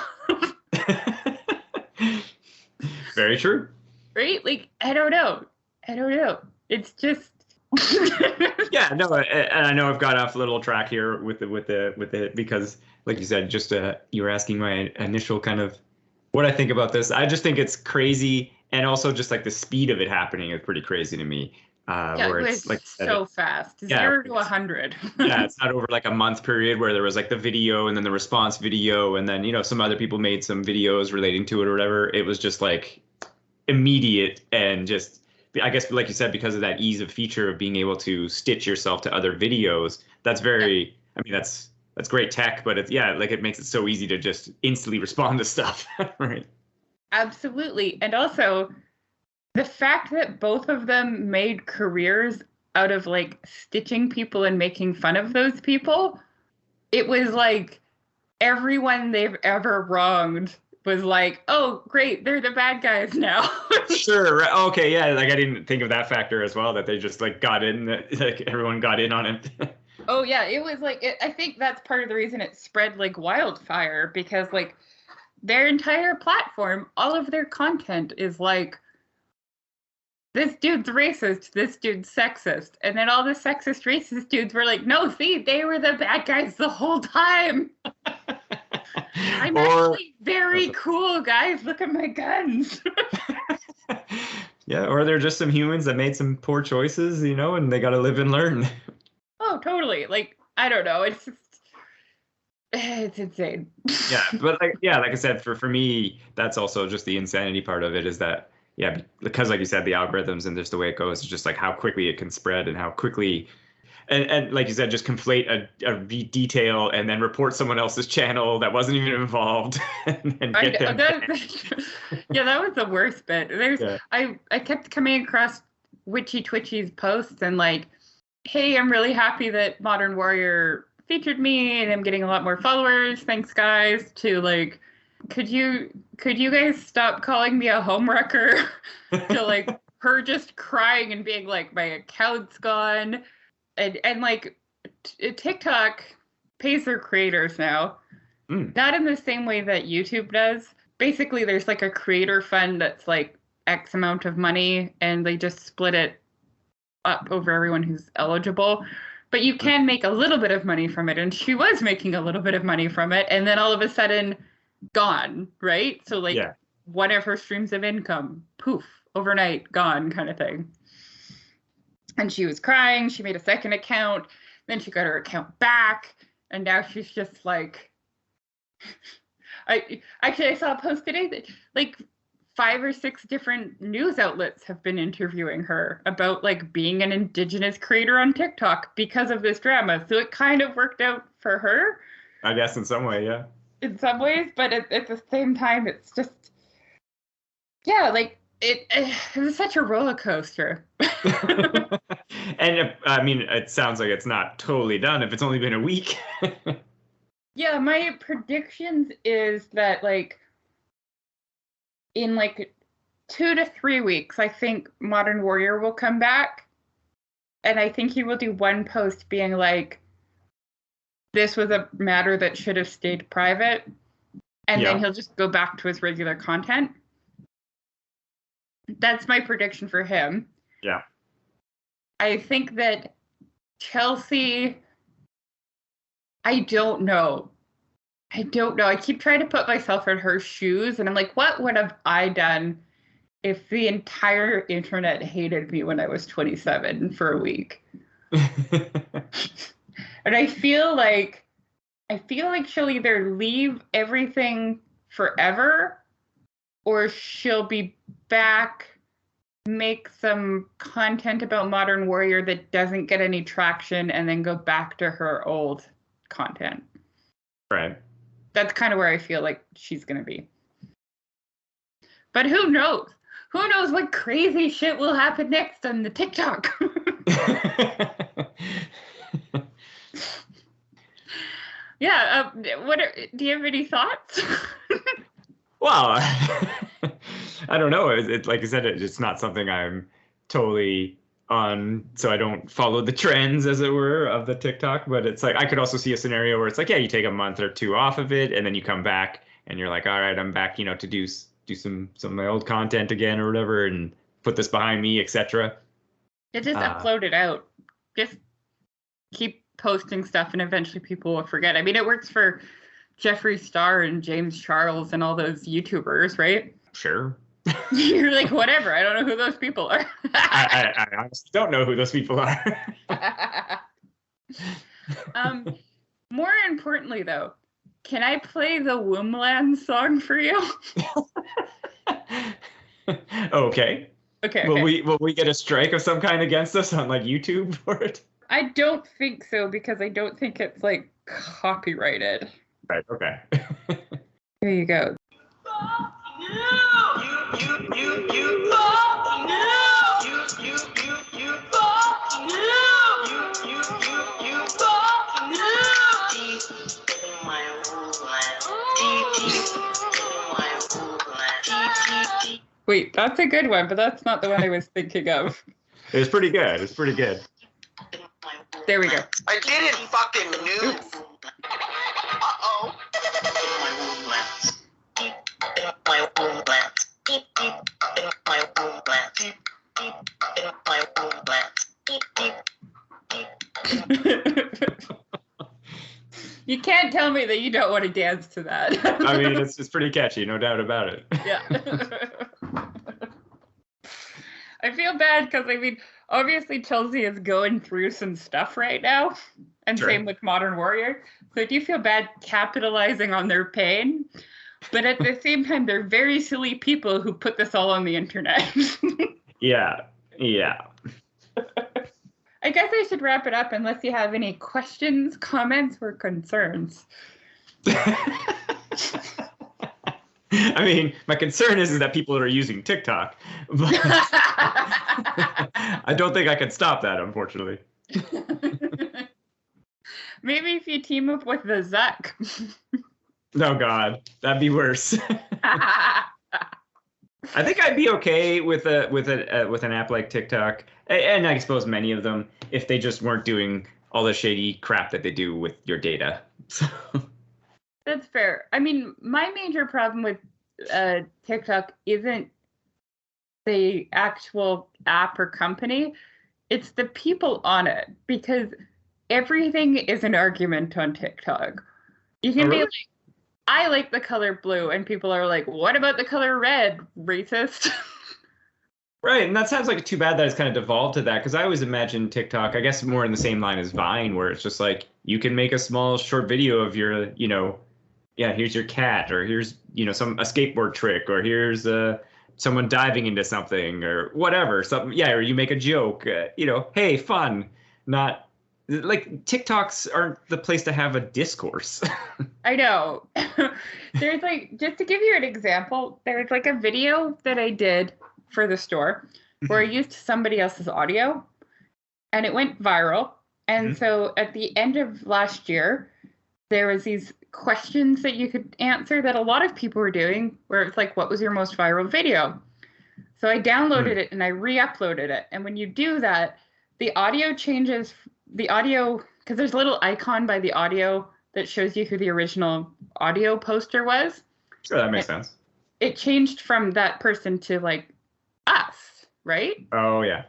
Very true. Right? Like, I don't know. It's just Yeah, no, and I know I've got off a little track here with it because, like you said, just you were asking my initial kind of what I think about this. I just think it's crazy, and also just like the speed of it happening is pretty crazy to me. Where it's like so fast, 0 to 100. Yeah, it's not over like a month period where there was like the video and then the response video, and then some other people made some videos relating to it or whatever. It was just like immediate, and just, I guess, like you said, because of that ease of feature of being able to stitch yourself to other videos. That's very, I mean, that's great tech, but it makes it so easy to just instantly respond to stuff. Right. Absolutely. And also the fact that both of them made careers out of like stitching people and making fun of those people, it was like everyone they've ever wronged was like, oh, great, they're the bad guys now. Sure. Okay. Yeah. Like, I didn't think of that factor as well, that they just like got in, like everyone got in on it. Oh, yeah. It was like, I think that's part of the reason it spread like wildfire, because like their entire platform, all of their content is like, this dude's racist, this dude's sexist. And then all the sexist, racist dudes were like, no, see, they were the bad guys the whole time. I'm actually very cool, guys. Look at my guns. Yeah, or they're just some humans that made some poor choices, and they got to live and learn. Oh, totally. Like, I don't know. It's insane. Yeah, but like I said, for me, that's also just the insanity part of it, is that, yeah, because like you said, the algorithms and just the way it goes is just like how quickly it can spread, and how quickly, and like you said, just conflate a detail and then report someone else's channel that wasn't even involved. and get them yeah, that was the worst bit. I kept coming across Witchy Twitchy's posts and like, hey, I'm really happy that Modern Warrior featured me and I'm getting a lot more followers. Thanks, guys. To like, could you guys stop calling me a homewrecker? To like her just crying and being like, my account's gone. And like TikTok pays their creators now. Not in the same way that YouTube does. Basically, there's like a creator fund that's like X amount of money, and they just split it up over everyone who's eligible. But you can make a little bit of money from it, and she was making a little bit of money from it, and then all of a sudden gone, right? So like one of her streams of income, poof, overnight, gone, kind of thing. And she was crying. She made a second account. Then she got her account back. And now she's just like, I saw a post today that like 5 or 6 different news outlets have been interviewing her about like being an Indigenous creator on TikTok because of this drama. So it kind of worked out for her, I guess, in some way. Yeah. In some ways. But at the same time, it's just, yeah, like, it was such a roller coaster. And I mean, it sounds like it's not totally done if it's only been a week. Yeah, my predictions is that like in like 2 to 3 weeks, I think Modern Warrior will come back, and I think he will do one post being like, this was a matter that should have stayed private, and then he'll just go back to his regular content. That's my prediction for him. Yeah. I think that Chelsea, I don't know. I keep trying to put myself in her shoes, and I'm like, what would have I done if the entire internet hated me when I was 27 for a week? And I feel like I feel like she'll either leave everything forever or she'll be back, make some content about Modern Warrior that doesn't get any traction, and then go back to her old content. Right. That's kind of where I feel like she's going to be. But who knows? Who knows what crazy shit will happen next on the TikTok? Yeah. Do you have any thoughts? Well, I don't know. It like I said, it's not something I'm totally on, so I don't follow the trends, as it were, of the TikTok. But it's like I could also see a scenario where it's like, yeah, you take a month or two off of it, and then you come back, and you're like, all right, I'm back, to do some of my old content again or whatever, and put this behind me, etc. Just upload it out. Just keep posting stuff, and eventually people will forget. I mean, it works for Jeffree Star and James Charles and all those YouTubers, right? Sure. You're like, whatever. I don't know who those people are. I honestly don't know who those people are. More importantly, though, can I play the Wombland song for you? Okay. Okay. Will we get a strike of some kind against us on like YouTube for it? I don't think so, because I don't think it's like copyrighted. Right. Okay. Here you go. Wait, that's a good one, but that's not the one I was thinking of. It was pretty good. It's pretty good. There we go. I didn't fucking move. Uh-oh. My wombland. Deep in my wombland. Deep in my wombland. Deep. You can't tell me that you don't want to dance to that. I mean, it's pretty catchy, no doubt about it. Yeah. I feel bad because, I mean, obviously Chelsea is going through some stuff right now, and Sure. Same with Modern Warrior. So I do feel bad capitalizing on their pain, but at the same time, they're very silly people who put this all on the internet. Yeah. I guess I should wrap it up unless you have any questions, comments, or concerns. I mean, my concern is that people are using TikTok, but I don't think I can stop that, unfortunately. Maybe if you team up with the Zuck. Oh God, that'd be worse. I think I'd be okay with an app like TikTok, and I suppose many of them, if they just weren't doing all the shady crap that they do with your data. So. That's fair. I mean, my major problem with TikTok isn't the actual app or company. It's the people on it, because everything is an argument on TikTok. You can be like, I like the color blue, and people are like, what about the color red, racist? Right, and that sounds like too bad that it's kind of devolved to that, because I always imagine TikTok, I guess, more in the same line as Vine, where it's just like, you can make a small short video of your, here's your cat, or here's, a skateboard trick, or here's someone diving into something, or whatever. Something, or you make a joke, hey, fun. Not, like, TikToks aren't the place to have a discourse. I know. There's like, just to give you an example, there's like a video that I did for the store where I used somebody else's audio, and it went viral. And so at the end of last year, there was these questions that you could answer that a lot of people were doing, where it's like, what was your most viral video? So I downloaded it and I re-uploaded it. And when you do that, the audio changes, because there's a little icon by the audio that shows you who the original audio poster was. Sure, that makes sense. It changed from that person to like us, right? Oh, yeah.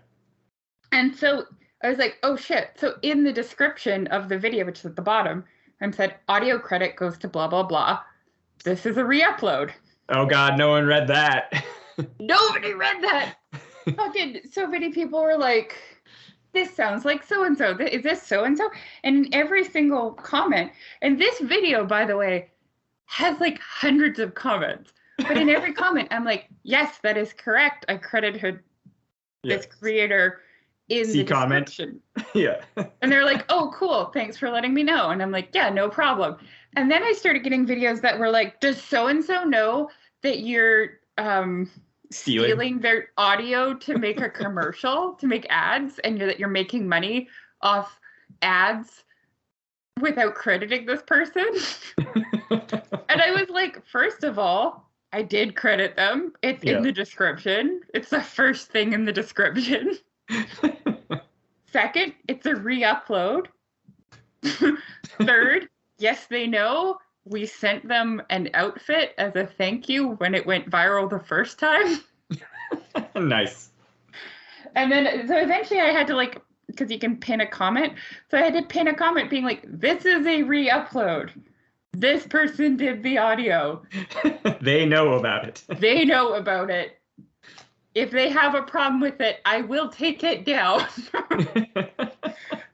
And so I was like, oh shit. So in the description of the video, which is at the bottom, I said, audio credit goes to blah, blah, blah. This is a re-upload. Oh God, no one read that. Nobody read that. Fucking so many people were like, this sounds like so-and-so. Is this so-and-so? And in every single comment, and this video, by the way, has like hundreds of comments. But in every comment, I'm like, yes, that is correct. I credit her, this creator in the description. Yeah. And they're like, oh, cool. Thanks for letting me know. And I'm like, yeah, no problem. And then I started getting videos that were like, does so-and-so know that you're stealing their audio to make a commercial, to make ads, and that you're making money off ads without crediting this person? And I was like, first of all, I did credit them. It's in the description. It's the first thing in the description. Second, it's a re-upload. Third, yes, they know. We sent them an outfit as a thank you when it went viral the first time. Nice. And then, so eventually I had to like, because you can pin a comment. So I had to pin a comment being like, this is a re-upload. This person did the audio. They know about it. They know about it. If they have a problem with it, I will take it down.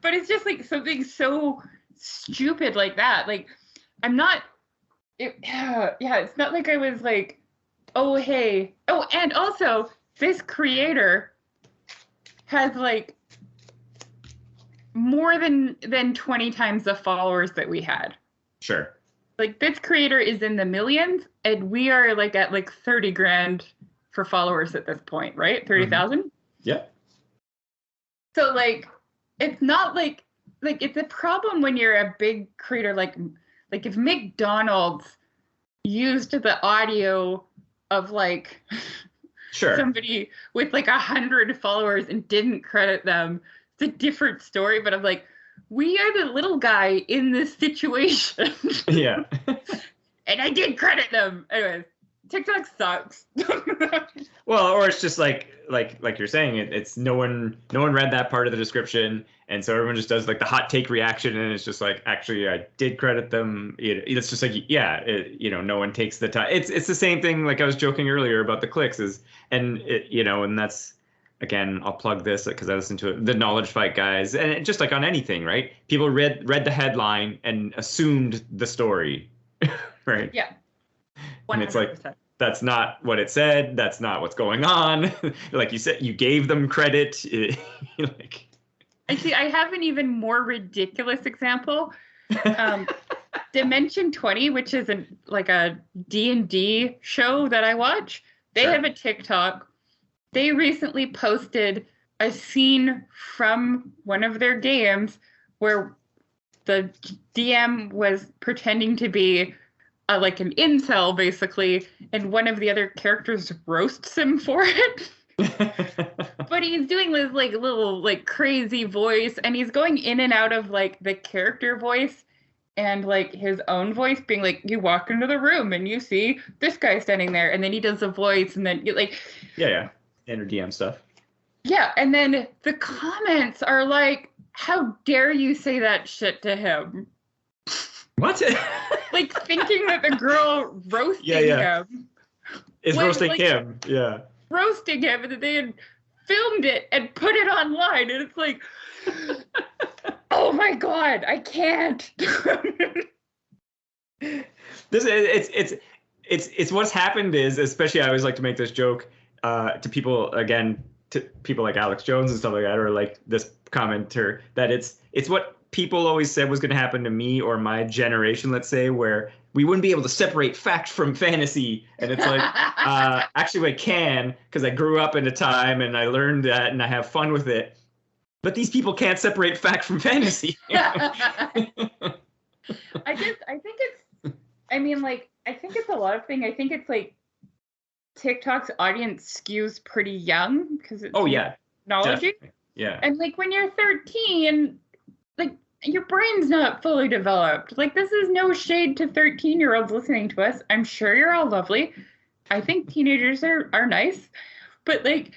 But it's just like something so stupid like that. Like, I'm not, it's not like I was like, oh, hey. Oh, and also, this creator has like more than 20 times the followers that we had. Sure. Like, this creator is in the millions, and we are like at like 30 grand for followers at this point, right? 30,000? Mm-hmm. Yeah. So like, it's not like it's a problem when you're a big creator, like if McDonald's used the audio of like somebody with like 100 followers and didn't credit them. It's a different story, but I'm like, we are the little guy in this situation. Yeah. And I did credit them. Anyways, TikTok sucks. Well, or it's just like you're saying, it's no one read that part of the description, and so everyone just does like the hot take reaction, and it's just like, actually, I did credit them. It's just like, no one takes the time. It's the same thing. Like I was joking earlier about the clicks and that's, again, I'll plug this because I listened to it, the Knowledge Fight guys, and just like on anything, right? People read the headline and assumed the story, right? Yeah. 100%. And it's like, that's not what it said. That's not what's going on. Like you said, you gave them credit. Actually, I have an even more ridiculous example. Dimension 20, which is a D&D show that I watch. They have a TikTok. They recently posted a scene from one of their games where the DM was pretending to be like an incel, basically, and one of the other characters roasts him for it. But he's doing this like little like crazy voice, and he's going in and out of like the character voice and like his own voice, being like, you walk into the room and you see this guy standing there, and then he does the voice, and then like standard DM stuff. Yeah, and then the comments are like, how dare you say that shit to him? What? Like thinking that the girl roasting him is roasting him. Yeah. Roasting him, and that they had filmed it and put it online, and it's like, oh my god, I can't. It's what's happened is, especially I always like to make this joke to people like Alex Jones and stuff like that, or like this commenter, that it's what people always said was going to happen to me or my generation, let's say, where we wouldn't be able to separate fact from fantasy. And it's like, actually I can, because I grew up in a time and I learned that and I have fun with it. But these people can't separate fact from fantasy. I think it's a lot of things. I think it's like TikTok's audience skews pretty young because it's technology. Definitely. Yeah. And like when you're 13, like your brain's not fully developed. Like, this is no shade to 13-year-olds listening to us. I'm sure you're all lovely. I think teenagers are nice, but like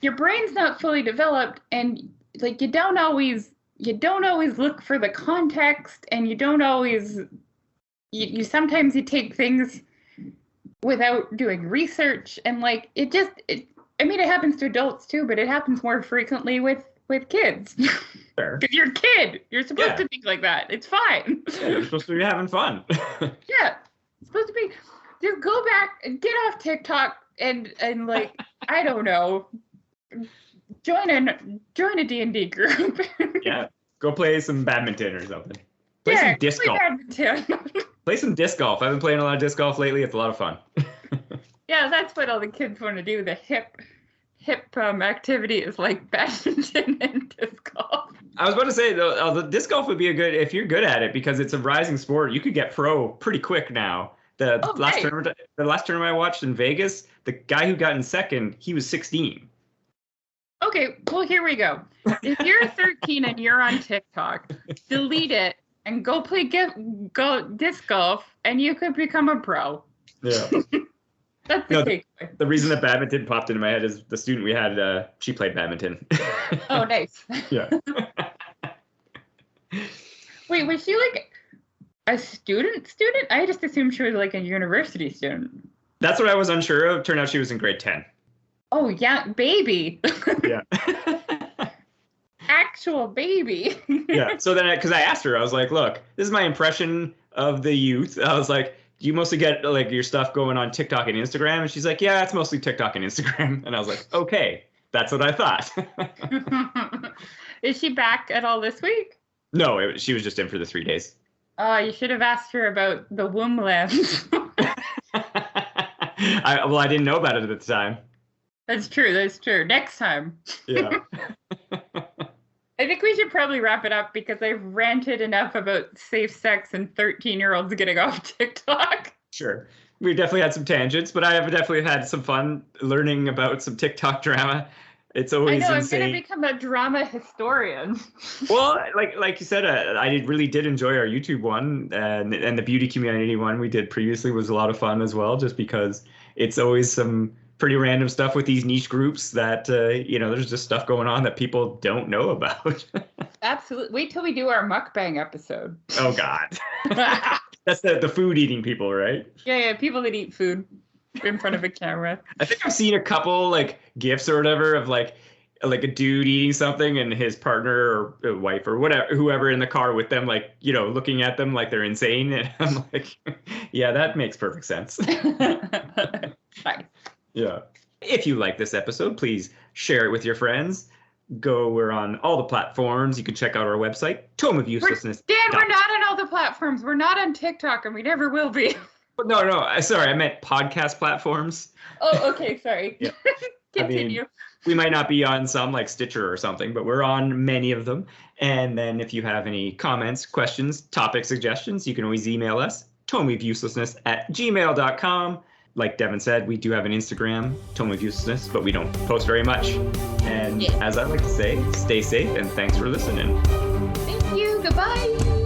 your brain's not fully developed, and like you don't always look for the context, and you don't always you sometimes you take things without doing research, and like it happens to adults too, but it happens more frequently with with kids. Fair. Because you're a kid. You're supposed to think like that. It's fine. Yeah, you're supposed to be having fun. Yeah. It's supposed to be, just go back and get off TikTok and like, I don't know, join a D&D group. Yeah. Go play some badminton or something. Play some disc golf. Badminton. Play some disc golf. I've been playing a lot of disc golf lately. It's a lot of fun. Yeah, that's what all the kids want to do. The hip activity is like badminton and disc golf. I was about to say, though, the disc golf would be a good, if you're good at it, because it's a rising sport, you could get pro pretty quick now. The last tournament I watched in Vegas, the guy who got in second, he was 16. Okay, well, here we go. If you're 13 and you're on TikTok, delete it and go play disc golf, and you could become a pro. Yeah. That's the takeaway. The reason that badminton popped into my head is the student we had, she played badminton. Oh, nice. Yeah. Wait, was she like a student? I just assumed she was like a university student. That's what I was unsure of. Turned out she was in grade 10. Oh, yeah, baby. Yeah. Actual baby. Yeah. So then, because I asked her, I was like, look, this is my impression of the youth. I was like, do you mostly get like your stuff going on TikTok and Instagram? And she's like, yeah, it's mostly TikTok and Instagram. And I was like, okay, that's what I thought. Is she back at all this week? No, she was just in for the 3 days. Oh, you should have asked her about the womb lens. I didn't know about it at the time. That's true. Next time. Yeah. I think we should probably wrap it up because I've ranted enough about safe sex and 13-year-olds getting off TikTok. Sure. We've definitely had some tangents, but I have definitely had some fun learning about some TikTok drama. It's always insane. I'm going to become a drama historian. Well, like you said, I really did enjoy our YouTube one, and the beauty community one we did previously was a lot of fun as well, just because it's always some pretty random stuff with these niche groups that, there's just stuff going on that people don't know about. Absolutely. Wait till we do our mukbang episode. Oh, God. That's the food eating people, right? Yeah, people that eat food in front of a camera. I think I've seen a couple like GIFs or whatever of like a dude eating something and his partner or wife or whatever, whoever in the car with them, like, looking at them like they're insane. And I'm like, yeah, that makes perfect sense. Nice. Yeah. If you like this episode, please share it with your friends. We're on all the platforms. You can check out our website, Tome of Uselessness. Dan, we're not on all the platforms. We're not on TikTok, and we never will be. No, sorry, I meant podcast platforms. Oh, okay, sorry. Yeah. Continue. I mean, we might not be on some like Stitcher or something, but we're on many of them. And then if you have any comments, questions, topic suggestions, you can always email us, tomeofuselessness@gmail.com. Like Devin said, we do have an Instagram, Tome of Uselessness, but we don't post very much. And as I like to say, stay safe and thanks for listening. Thank you. Goodbye.